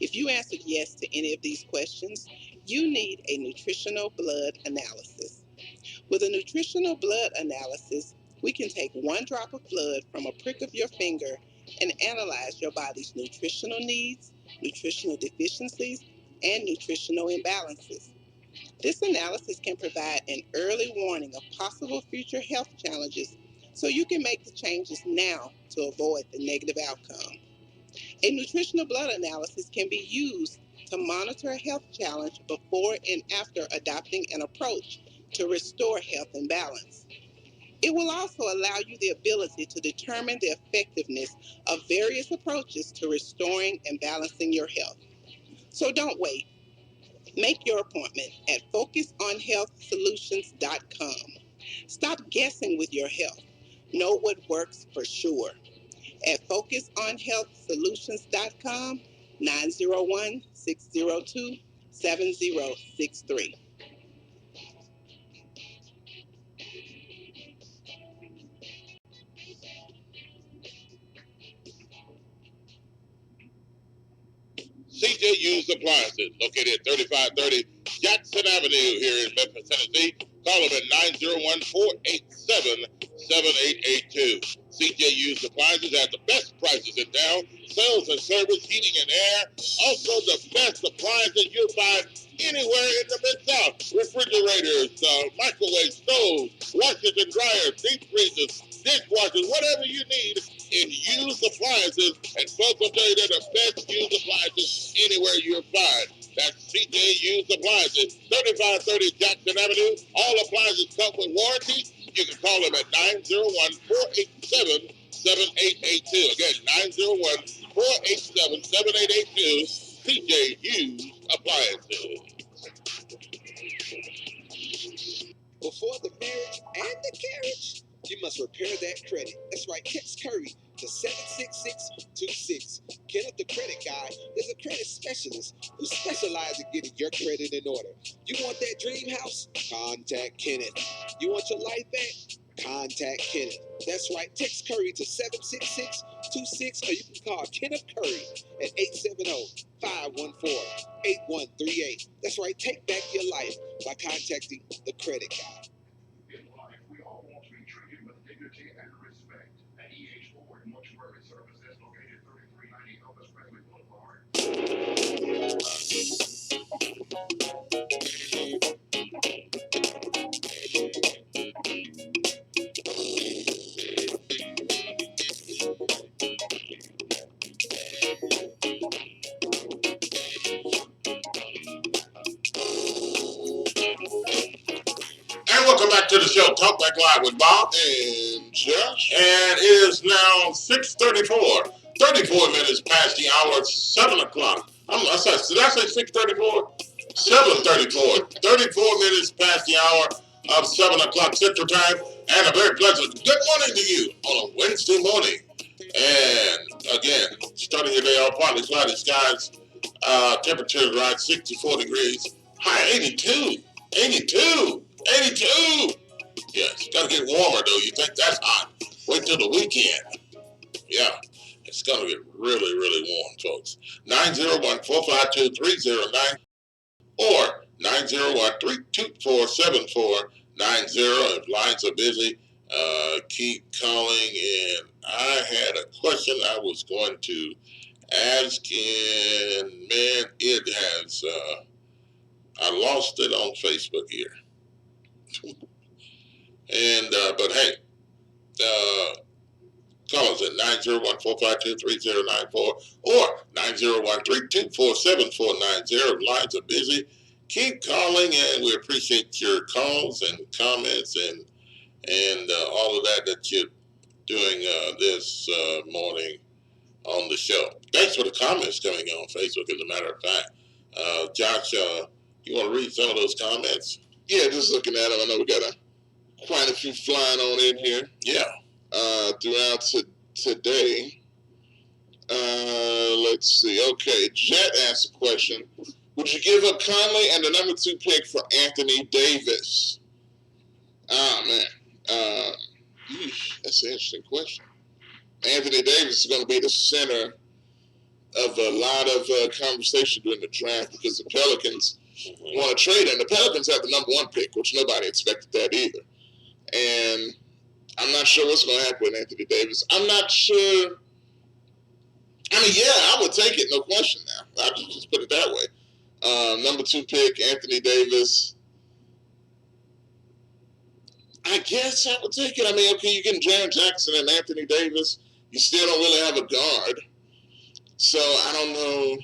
If you answered yes to any of these questions, you need a nutritional blood analysis. With a nutritional blood analysis, we can take one drop of blood from a prick of your finger and analyze your body's nutritional needs, nutritional deficiencies, and nutritional imbalances. This analysis can provide an early warning of possible future health challenges so you can make the changes now to avoid the negative outcome. A nutritional blood analysis can be used to monitor a health challenge before and after adopting an approach to restore health and balance. It will also allow you the ability to determine the effectiveness of various approaches to restoring and balancing your health. So don't wait. Make your appointment at FocusOnHealthSolutions.com. Stop guessing with your health. Know what works for sure. At FocusOnHealthSolutions.com, 901-602-7063. CJU's Appliances, located at 3530 Jackson Avenue here in Memphis, Tennessee. Call them at 901-487-7882. CJU's Appliances has the best prices in town, sales and service, heating and air. Also the best appliances you'll find anywhere in the Mid-South. Refrigerators, microwave stoves, washers and dryers, deep freezers, dishwashers, whatever you need in used appliances. And folks will tell you they're the best used appliances anywhere you'll find. That's CJ Used Appliances, 3530 Jackson Avenue. All appliances come with warranty. You can call them at 901-487-7882. Again, 901-487-7882. CJ Used Appliances. Before the marriage and the carriage, you must repair that credit. That's right, text Curry to 76626. Kenneth the Credit Guy is a credit specialist who specializes in getting your credit in order. You want that dream house? Contact Kenneth. You want your life back? Contact Kenneth. That's right, text Curry to 76626, or you can call Kenneth Curry at 870-514-8138. That's right, take back your life by contacting the Credit Guy. In life, we all want to be treated with dignity and respect. At EH Ford Mortuary Services, located 3390 Elvis Presley Boulevard. And welcome back to the show, Talkback Live with Bob and Josh. And it is now 6:34, 34 minutes past the hour, 7 o'clock. Did I say 6:34? 7:34, 34 minutes past the hour of 7 o'clock Central Time. And a very pleasant good morning to you on a Wednesday morning. And again, starting your day off, partly cloudy skies, temperature around 64 degrees, high 82, 82. 82. Yes, gotta get warmer though. You think that's hot? Wait till the weekend. Yeah, it's gonna get really, really warm, folks. 901-452-3090 or 901-324-7490. If lines are busy, keep calling. And I had a question I was going to ask, and man, it has. I lost it on Facebook here. And but hey, call us at 901-452-3094 or 901-324-7490. Lines are busy. Keep calling, and we appreciate your calls and comments and all of that you're doing this morning on the show. Thanks for the comments coming on Facebook, as a matter of fact. Josh, you want to read some of those comments? Yeah, just looking at them, I know we got quite a few flying on in here. Yeah. Throughout today. Let's see. Okay, Jet asked a question. Would you give up Conley and the number 2 pick for Anthony Davis? Ah, man. That's an interesting question. Anthony Davis is going to be the center of a lot of conversation during the draft because the Pelicans want to trade him. The Pelicans have the number 1 pick, which nobody expected that either. And I'm not sure what's going to happen with Anthony Davis. I'm not sure. I mean, yeah, I would take it, no question now. I'll just put it that way. Number 2 pick, Anthony Davis. I guess I would take it. I mean, okay, you're getting Jaren Jackson and Anthony Davis. You still don't really have a guard. So I don't know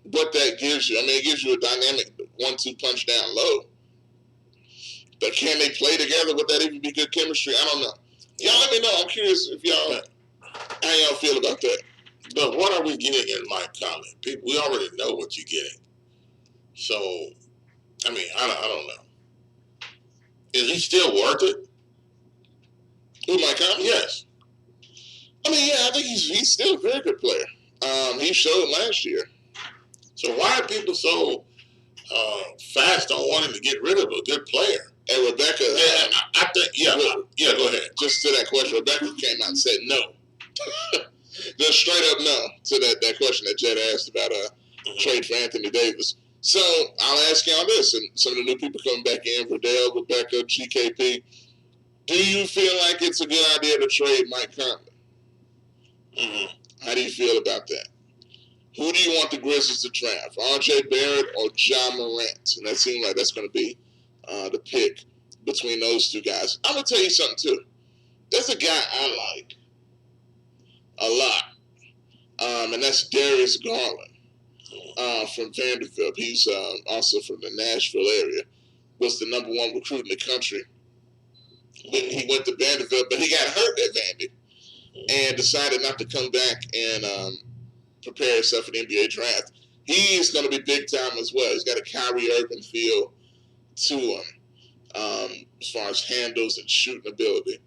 what that gives you. I mean, it gives you a dynamic 1-2 punch down low. But can they play together? Would that even be good chemistry? I don't know. Y'all let me know. I'm curious if how y'all feel about that. But what are we getting in Mike Conley? We already know what you're getting. So, I mean, I don't know. Is he still worth it? Who, Mike Conley? Yes. I mean, yeah, I think he's still a very good player. He showed last year. So why are people so fast on wanting to get rid of a good player? And Rebecca, I think, go ahead. Just to that question, Rebecca came out and said no. Just straight up no to that question that Jed asked about trade for Anthony Davis. So I'll ask y'all this, and some of the new people coming back in, Verdell, Rebecca, GKP. Do you feel like it's a good idea to trade Mike Conley? Mm-hmm. How do you feel about that? Who do you want the Grizzlies to draft, R.J. Barrett or Ja Morant? And that seems like that's going to be the pick between those two guys. I'm going to tell you something, too. There's a guy I like a lot, and that's Darius Garland from Vanderbilt. He's also from the Nashville area. Was the number 1 recruit in the country. He went to Vanderbilt, but he got hurt at Vandy and decided not to come back and prepare himself for the NBA draft. He's going to be big time as well. He's got a Kyrie Irving feel to him as far as handles and shooting ability.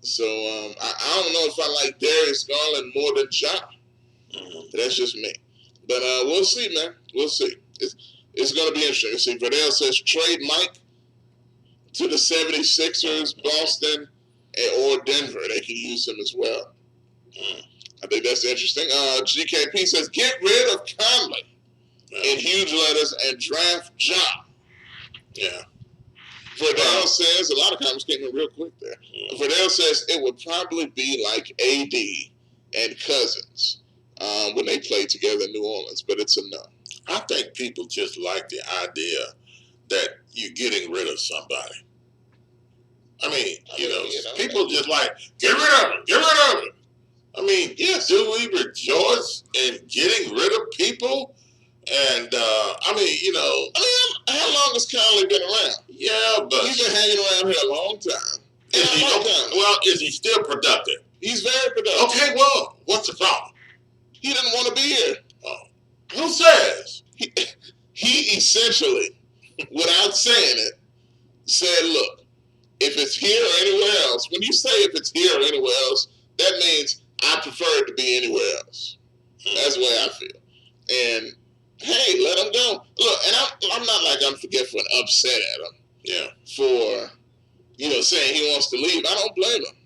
So I don't know if I like Darius Garland more than Ja. That's just me. But we'll see, man. We'll see. It's going to be interesting. Let's see, Verdell says trade Mike to the 76ers, Boston, or Denver. They can use him as well. I think that's interesting. GKP says get rid of Conley in huge letters and draft Ja. Yeah. Verdell says, a lot of comments came in real quick there. Verdell says it would probably be like AD and Cousins when they played together in New Orleans, but it's a no. I think people just like the idea that you're getting rid of somebody. I mean, people just like, get rid of him, get rid of him. I mean, yes, do we rejoice in getting rid of people? And, how long has Conley been around? Yeah, but he's been hanging around here a long time. Is he still productive? He's very productive. Okay, well, what's the problem? He didn't want to be here. Oh. Who says? He essentially, without saying it, said, look, if it's here or anywhere else, when you say if it's here or anywhere else, that means I prefer it to be anywhere else. That's the way I feel. And, hey, let him go. Look, and I'm not like unforgetful and upset at him. Yeah. For, saying he wants to leave. I don't blame him.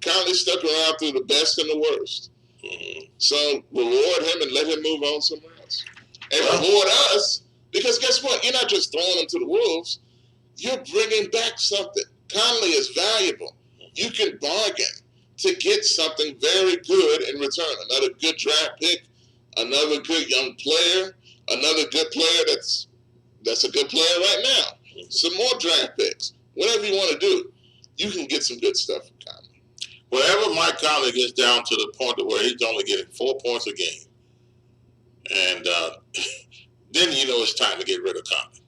Conley stuck around through the best and the worst. Mm-hmm. So reward him and let him move on somewhere else. And reward us, because guess what? You're not just throwing him to the wolves. You're bringing back something. Conley is valuable. You can bargain to get something very good in return. Another good draft pick, another good young player, another good player that's a good player right now. Some more draft picks. Whatever you want to do, you can get some good stuff from Conley. Whenever Mike Conley gets down to the point where he's only getting 4 points a game, and then it's time to get rid of Conley.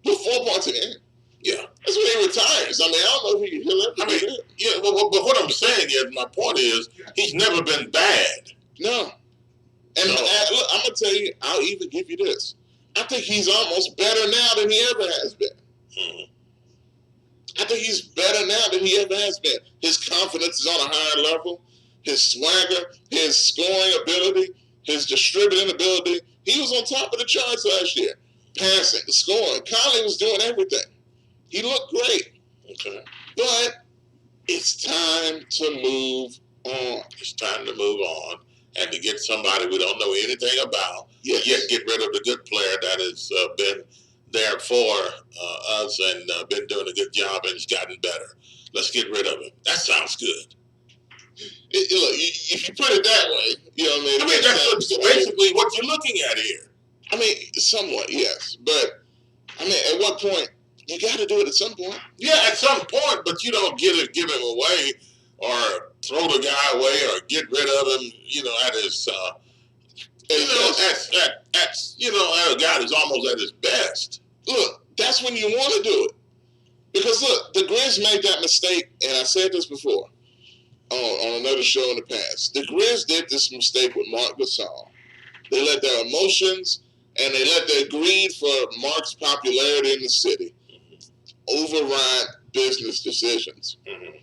But 4 points a game? Yeah. That's when he retires. I mean, I don't know if he'll ever do that. Yeah, but what I'm saying is, my point is, he's never been bad. No. And look, I'm going to tell you, I'll even give you this. I think he's almost better now than he ever has been. Mm-hmm. I think he's better now than he ever has been. His confidence is on a higher level. his swagger, his scoring ability, his distributing ability. He was on top of the charts last year. Passing, scoring. Conley was doing everything. He looked great. Okay. But it's time to move on. It's time to move on and to get somebody we don't know anything about. Yes. Yet get rid of the good player that has been there for us and been doing a good job and has gotten better. Let's get rid of him. That sounds good. Look, if you put it that way, you know what I mean? That's basically what you're looking at here. I mean, somewhat, yes. But, I mean, at what point? You got to do it at some point. Yeah, at some point, but you don't give him away or throw the guy away or get rid of him, you know, at his, at a guy that's almost at his best. Look, that's when you want to do it. Because, look, the Grizz made that mistake, and I said this before on another show in the past. The Grizz did this mistake with Marc Gasol. They let their emotions and they let their greed for Marc's popularity in the city override business decisions. Mm-hmm.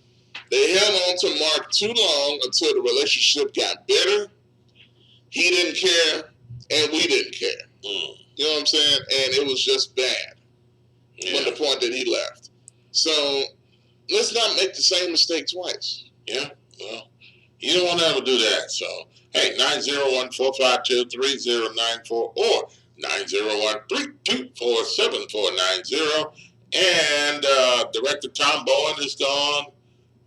They held on to Marc too long until the relationship got bitter. He didn't care, and we didn't care. Mm. You know what I'm saying? And it was just bad from the point that he left. So let's not make the same mistake twice. Yeah, well, you don't want to ever do that. So, hey, 901-452-3094 or 901-324-7490. And Director Tom Bowen is gone.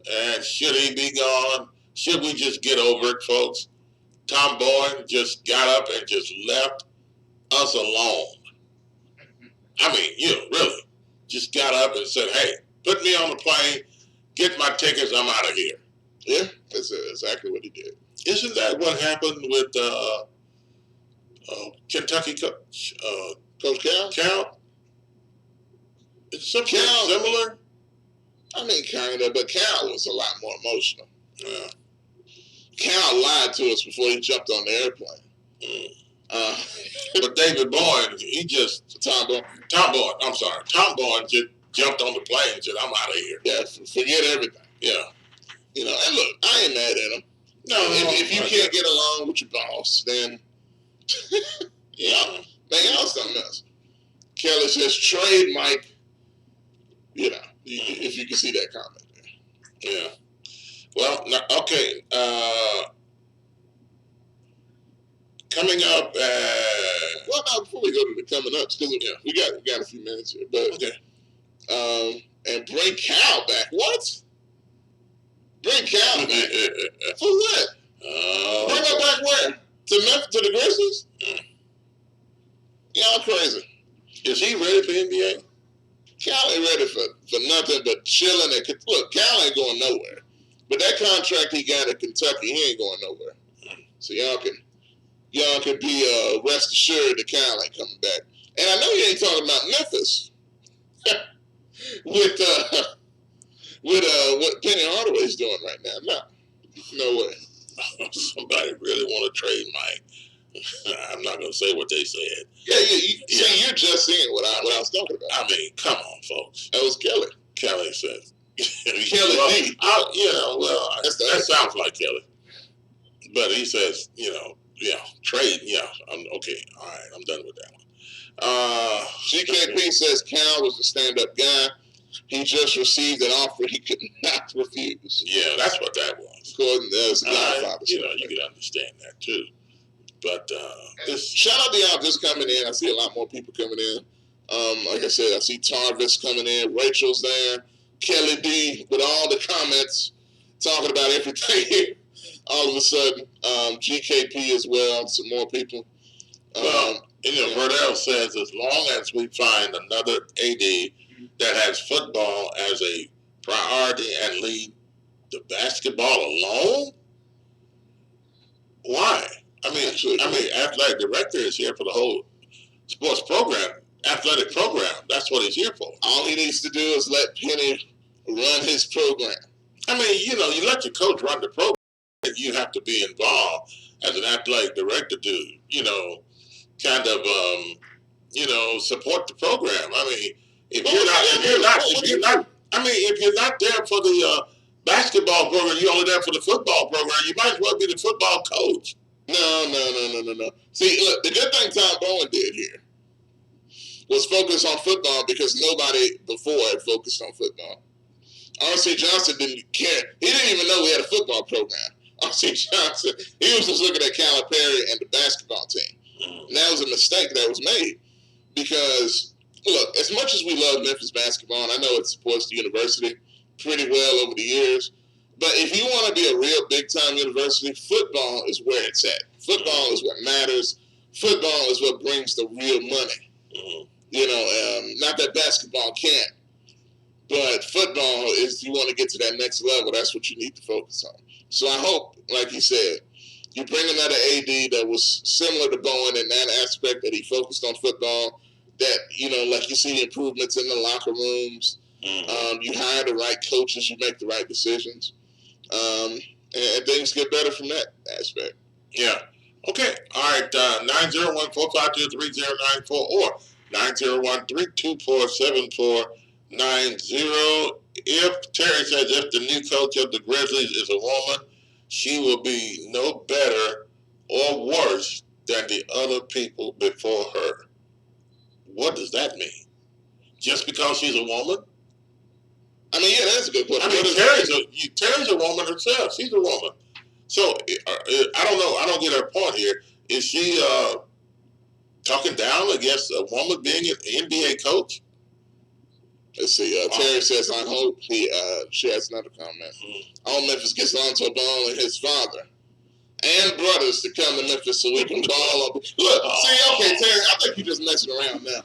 And should he be gone? Should we just get over it, folks? Tom Bowen just got up and just left us alone. I mean, really. Just got up and said, hey, put me on the plane, get my tickets, I'm out of here. Yeah, that's exactly what he did. Isn't that what happened with Kentucky coach, Coach Cal? Cal? It's something similar? I mean, kind of, but Cal was a lot more emotional. Yeah. Cal lied to us before he jumped on the airplane. Mm. But David Bowen, Tom Bowen just jumped on the plane and said, I'm out of here. Yeah, forget everything. Yeah. You know, and look, I ain't mad at him. No, if you can't get along with your boss, then, man, y'all something else. Kelly says, trade Mike, if you can see that comment there. Yeah. Well, okay. Coming up, well, now before we go to the coming ups, because we got a few minutes here, but okay. And bring Cal back. What? Bring Cal back for what? Bring her back where? To Memphis, to the Grizzlies? Y'all crazy. Is he ready for NBA? Cal ain't ready for nothing but chilling. Look, Cal ain't going nowhere. But that contract he got at Kentucky, he ain't going nowhere. So y'all can be rest assured that Cal ain't coming back. And I know you ain't talking about Memphis with what Penny Hardaway's doing right now. No way. Somebody really want to trade Mike. I'm not going to say what they said. See, you're just seeing what I was talking about. I mean, come on, folks. That was Kelly. Kelly says. Kelly D. That sounds like Kelly. But he says, trade. Yeah, I'm okay. All right, I'm done with that one. GKP says Cal was a stand-up guy. He just received an offer he could not refuse. Yeah, that's what that was. According to us, you can understand that too. But shout out to y'all just coming in. I see a lot more people coming in. Like I said, I see Tarvis coming in. Rachel's there. Kelly D with all the comments talking about everything. All of a sudden, GKP as well. Some more people. Verdell says as long as we find another AD that has football as a priority and leave the basketball alone, why? I mean, athletic director is here for the whole sports program, athletic program. That's what he's here for. All he needs to do is let Penny run his program. I mean, you let your coach run the program. You have to be involved as an athletic director to, kind of, support the program. I mean, if you're not there for the basketball program, you only there for the football program. You might as well be the football coach. No. See, look, the good thing Tom Bowen did here was focus on football because nobody before had focused on football. R.C. Johnson didn't care. He didn't even know we had a football program. R.C. Johnson, he was just looking at Calipari and the basketball team. And that was a mistake that was made because, look, as much as we love Memphis basketball, and I know it supports the university pretty well over the years, but if you want to be a real big-time university, football is where it's at. Football is what matters. Football is what brings the real money. You know, not that basketball can't, but football is, you want to get to that next level, that's what you need to focus on. So I hope, like you said, you bring another AD that was similar to Bowen in that aspect, that he focused on football, that, you know, like you see improvements in the locker rooms. You hire the right coaches, you make the right decisions. And things get better from that aspect. Yeah. Okay. All right. 901-452-3094 or 901-324-7490. If Terry says if the new coach of the Grizzlies is a woman, she will be no better or worse than the other people before her. What does that mean? Just because she's a woman? I mean, yeah, that's a good question. I mean, Terry's a woman herself. She's a woman. So, I don't know. I don't get her point here. Is she talking down against a woman being an NBA coach? Let's see. Terry says, I hope she has another comment. All Memphis gets Lonzo Ball and his father and brothers to come to Memphis so we can ball up. Look, see, okay, Terry, I think you're just messing around now.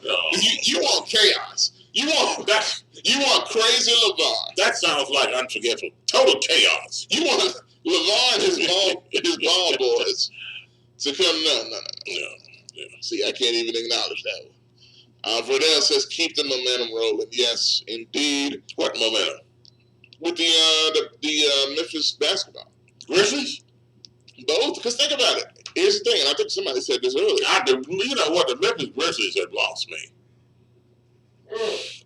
You want chaos. You want crazy LeVar. That sounds like Unforgettable. Total chaos. You want LeVar and his ball boys to come. No. See, I can't even acknowledge that one. Verdell says, keep the momentum rolling. Yes, indeed. What momentum? With the Memphis basketball. Grizzlies? Both, because think about it. Here's the thing, and I think somebody said this earlier. You know what? The Memphis Grizzlies have lost me.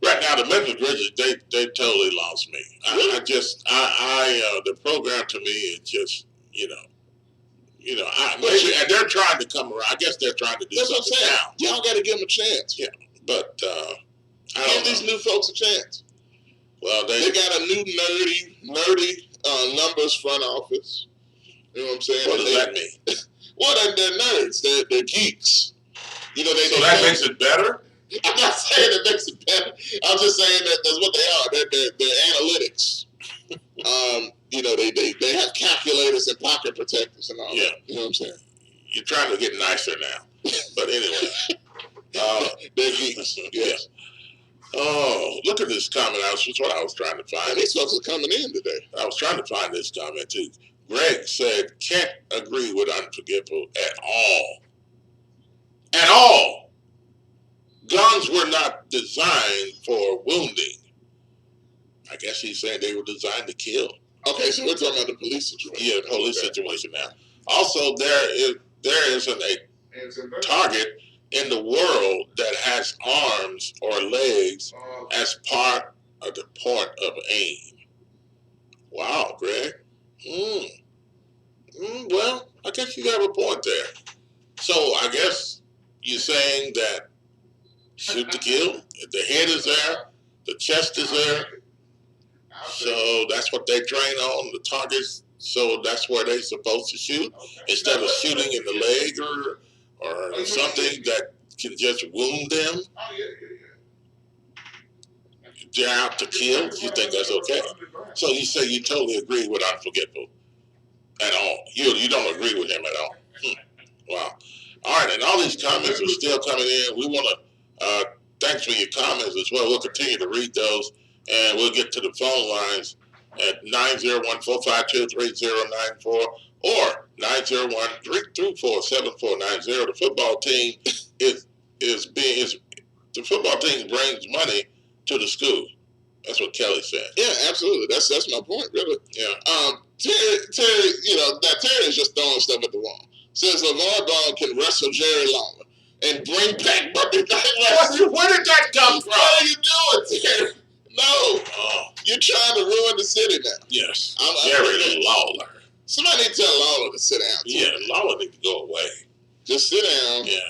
Right now, the Memphis Grizzlies, they totally lost me. The program to me is just, they're trying to come around. I guess they're trying to do something now. Y'all got to give them a chance. Yeah, but give these new folks a chance. Well, they got a new nerdy numbers front office. You know what I'm saying? What does that mean? Well, they're nerds. They're geeks. So that makes it better? I'm not saying it makes it better. I'm just saying that's what they are. They're analytics. They have calculators and pocket protectors and all that. You know what I'm saying? You're trying to get nicer now. But anyway. They're geeks. Yes. Oh, look at this comment. That's what I was trying to find. These folks are coming in today. I was trying to find this comment too. Greg said, can't agree with Unforgettable at all. At all. Guns were not designed for wounding. I guess he's saying they were designed to kill. Okay, so we're talking about the police situation. Yeah, the police situation now. Also, there isn't a target in the world that has arms or legs as part of the point of aim. Wow, Greg. Well, I guess you have a point there. So I guess you're saying that shoot to kill. The head is there, the chest is there. So that's what they train on, the targets. So that's where they're supposed to shoot instead of shooting in the leg or something that can just wound them. They're out to kill. You think that's okay? So you say you totally agree with Unforgettable at all. You don't agree with him at all. Wow. All right, and all these comments are still coming in. We want to thanks for your comments as well. We'll continue to read those, and we'll get to the phone lines at 901-452-3094 or 901-324-7490. The football team the football team brings money to the school. That's what Kelly said. Yeah, absolutely. That's my point, really. Yeah. Terry, Terry is just throwing stuff at the wall. Says LeVar Ball can wrestle Jerry Lawler and bring back Bucky Wrestling. Where did that come from? What are you doing, Terry? No. You're trying to ruin the city now. Yes. I'm Jerry Lawler. Somebody need to tell Lawler to sit down. Yeah, Lawler need to go away. Just sit down. Yeah.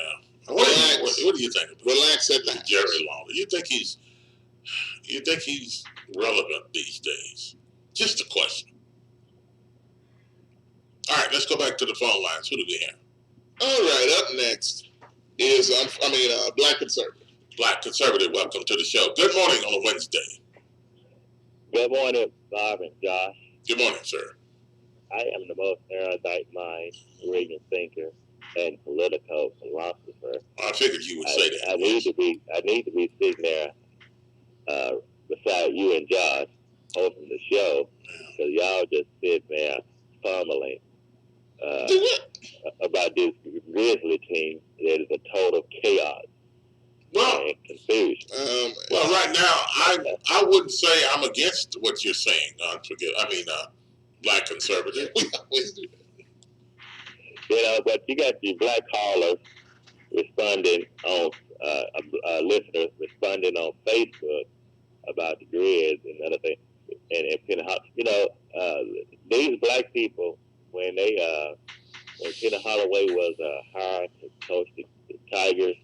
What do you think about relax at that? Jerry Lawler? You think he's relevant these days? Just a question. All right, let's go back to the phone lines. Who do we have? All right, up next is Black Conservative. Black Conservative, welcome to the show. Good morning on a Wednesday. Good morning, Bob and Josh. Good morning, sir. I am the most erudite mind, brilliant thinker, and political philosopher. I figured you would say that. I need to be sitting there beside you and Josh hosting the show, because y'all just sit there fumbling about this Grizzly team that is a total chaos and confusion. Well, right now, I wouldn't say I'm against what you're saying. Black Conservative. We always do that. You know, but you got your black callers responding on listeners responding on Facebook about the Grizz and other things, and you know, these black people when Kenny Holloway was hired to coach the Tigers,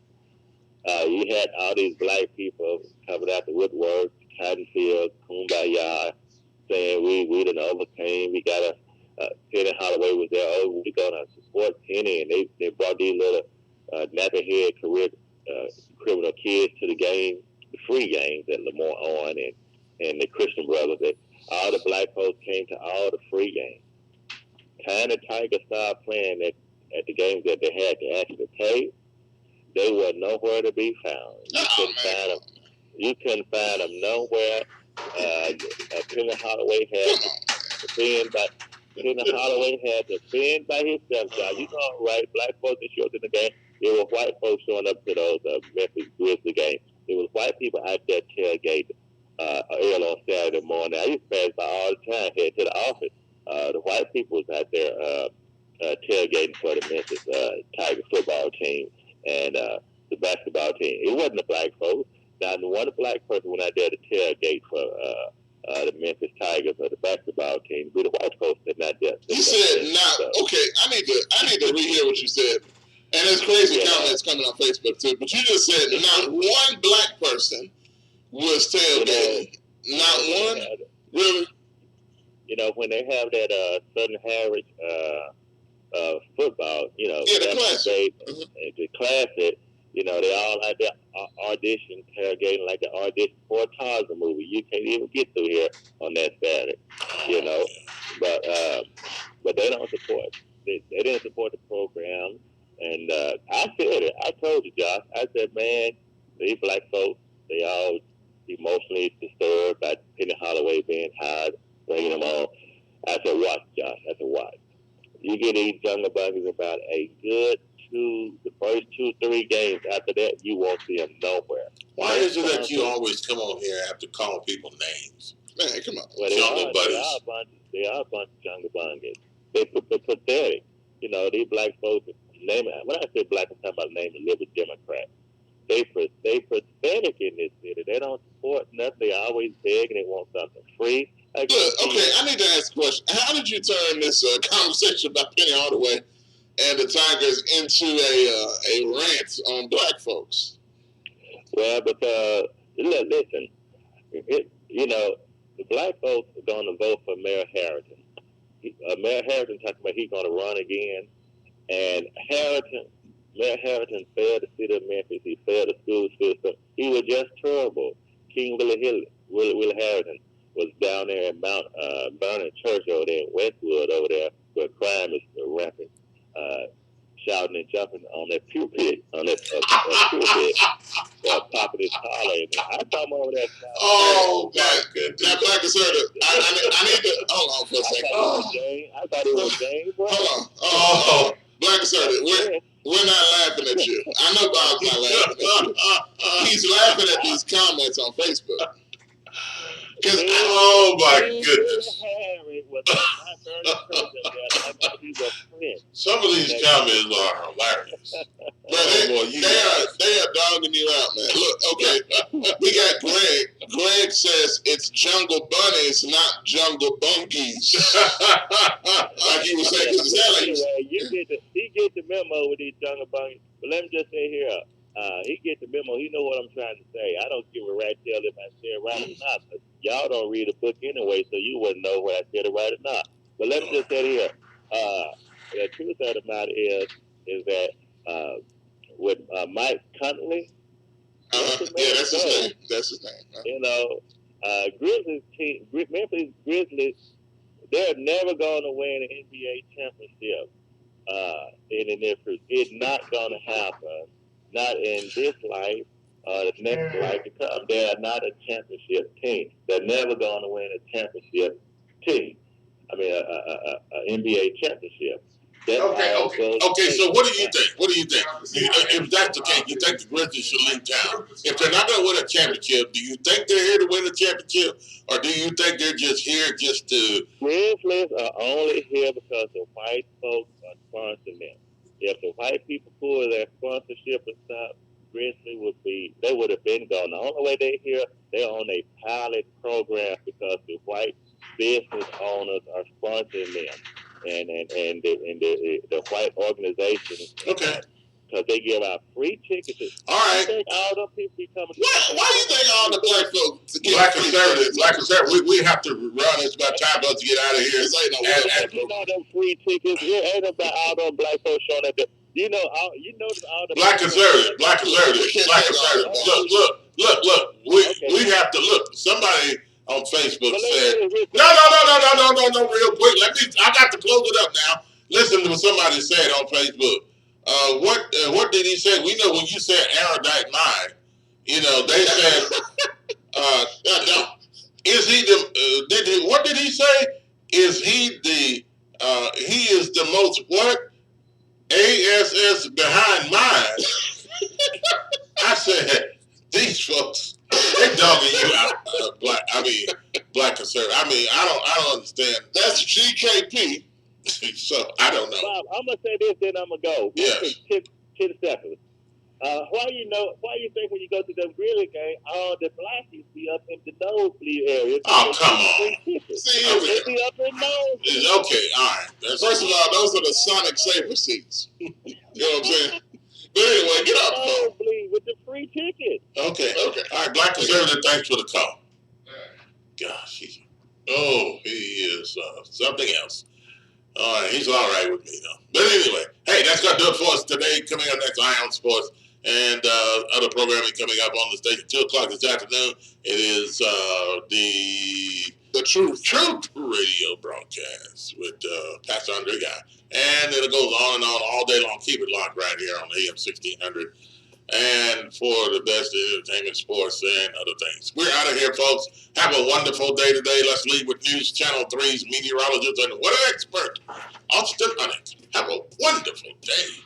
you had all these black people coming out the woodwork, Cotton Field, Kumbaya, saying we done overcame. We got Kenny Holloway was there. Oh, we're gonna support Kenny, and they brought these little napperhead criminal kids to the game, the free games at Lamar Owen and the Christian Brothers. All the black folks came to all the free games. Time the Tigers started playing at the games that they had to actually pay, they were nowhere to be found. You couldn't find them nowhere. Kenny Holloway had to defend by himself, y'all. You know, right? Black folks that showed up in the game. There were white folks showing up to those Memphis Grizzly games. There was white people out there tailgating early on Saturday morning. I used to pass by all the time, head to the office. The white people was out there tailgating for the Memphis Tiger football team and the basketball team. It wasn't the black folks. Not one black person went out there to tailgate for the Memphis Tigers or the basketball team. But the white folks did not there. You said not. Okay, I need to rehear what you said. And there's crazy comments coming on Facebook too. But you just said not one black person was tailgating. Not one. Really? You know, when they have that Southern Heritage football, you know, the classic. The classic, you know, they all out there audition, tailgating like an audition for a Tarzan movie. You can't even get through here on that Saturday, you know. But they don't support. They didn't support the program. And I said it. I told you, Josh. I said, man, these black folks, they all emotionally disturbed by Kenny Holloway being hired, bringing them on. I said, watch, Josh. I said, watch. You get these Jungle Bunnies about a good the first 2-3 games. After that, you won't see them nowhere. Why is it that you always come on here and have to call people names? Man, come on. Well, Jungle Bunnies. They are a bunch of Jungle Bunnies. They're pathetic. You know, these black folks, when I say black, I'm talking about naming liberal Democrats. They pathetic in this city. They don't support nothing. They always beg and they want something free. Look, okay, I need to ask a question. How did you turn this conversation about Kenny Holloway and the Tigers into a rant on black folks? Well, because listen, you know, the black folks are going to vote for Mayor Harrington. Mayor Harrington talking about he's going to run again, and Mayor Harrington failed the city of Memphis. He failed the school system. He was just terrible. King Willie Harrington was down there at Mount Vernon Church over there in Westwood over there where crime is rampant, shouting and jumping on that pulpit, popping his collar. I saw him over there. Oh, my goodness. Now, Black Conservative, I need to, hold on for a second. I thought it was James. Hold on. Black Conservative, we're not laughing at you. I know Bob's not laughing at you. He's laughing at these comments on Facebook. Oh my goodness. Some of these comments are hilarious. They are dogging you out, man. Look, okay, we got Greg. Greg says it's it's jungle bunnies, not jungle bunkies. Like you were saying, because it sounds like anyway, he get the memo with these jungle bunnies. But let me just say here, he get the memo. He know what I'm trying to say. I don't give a rat tail if I say it right or not. But y'all don't read a book anyway, so you wouldn't know what I said it right or not. But let me just say here, the truth of the matter is that with Mike Conley, yeah, that's his name. That's his name. You know, Grizzlies team, Memphis Grizzlies, they're never going to win an NBA championship in the near future. It's not going to happen. Not in this life, the next life to come. They are not a championship team. They're never going to win a championship team. I mean, an NBA championship. Okay. So what do you think? If that's the case, you think the Grizzlies should leave town? If they're not going to win a championship, do you think they're here to win a championship, or do you think they're just here just to? Grizzlies are only here because the white folks are sponsoring them. If the white people pull their sponsorship and stuff, Grizzlies would have been gone. The only way they're here, they're on a pilot program because the white business owners are sponsoring them. And the white organizations. Okay. Because they give out free tickets. All right. I think all them people be coming. Why do you think all the black folks? Black conservatives, we have to run. It's about time for us to get out of here. You know them free tickets. It ain't about all them black folks showing up there. You know all the black conservatives. Look. We have to look. Somebody on Facebook said, no, real quick. I got to close it up now. Listen to what somebody said on Facebook. What did he say? We know when you said erudite mind, you know, they said, is he the, what did he say? Is he he is the most what? ASS behind mine. I said, these folks, they're dogging you out, black conservative. I don't understand. That's GKP. So I don't know. Bob, I'm gonna say this, then I'm gonna go. Yes. 10 seconds. Why you think when you go to the Grizzly game, all the blackies be up in the nosebleed area? Oh, come on. They be up in nosebleed. Okay, all right. First of all, those are the Sonic Saver seats. You know what I'm saying? But anyway, get off the phone. With the free ticket. Okay. All right, black conservative, thanks for the call. Gosh, he is something else. All right, he's all right with me, though. But anyway, hey, that's going to do it for us today. Coming up next, Ion Sports and other programming coming up on the station. 2 o'clock this afternoon. It is the Truth radio broadcast with Pastor Andre Guy. And it goes on and on all day long. Keep it locked right here on AM 1600. And for the best entertainment, sports, and other things. We're out of here, folks. Have a wonderful day today. Let's leave with News Channel 3's meteorologist and weather expert, Austin Hunnick. Have a wonderful day.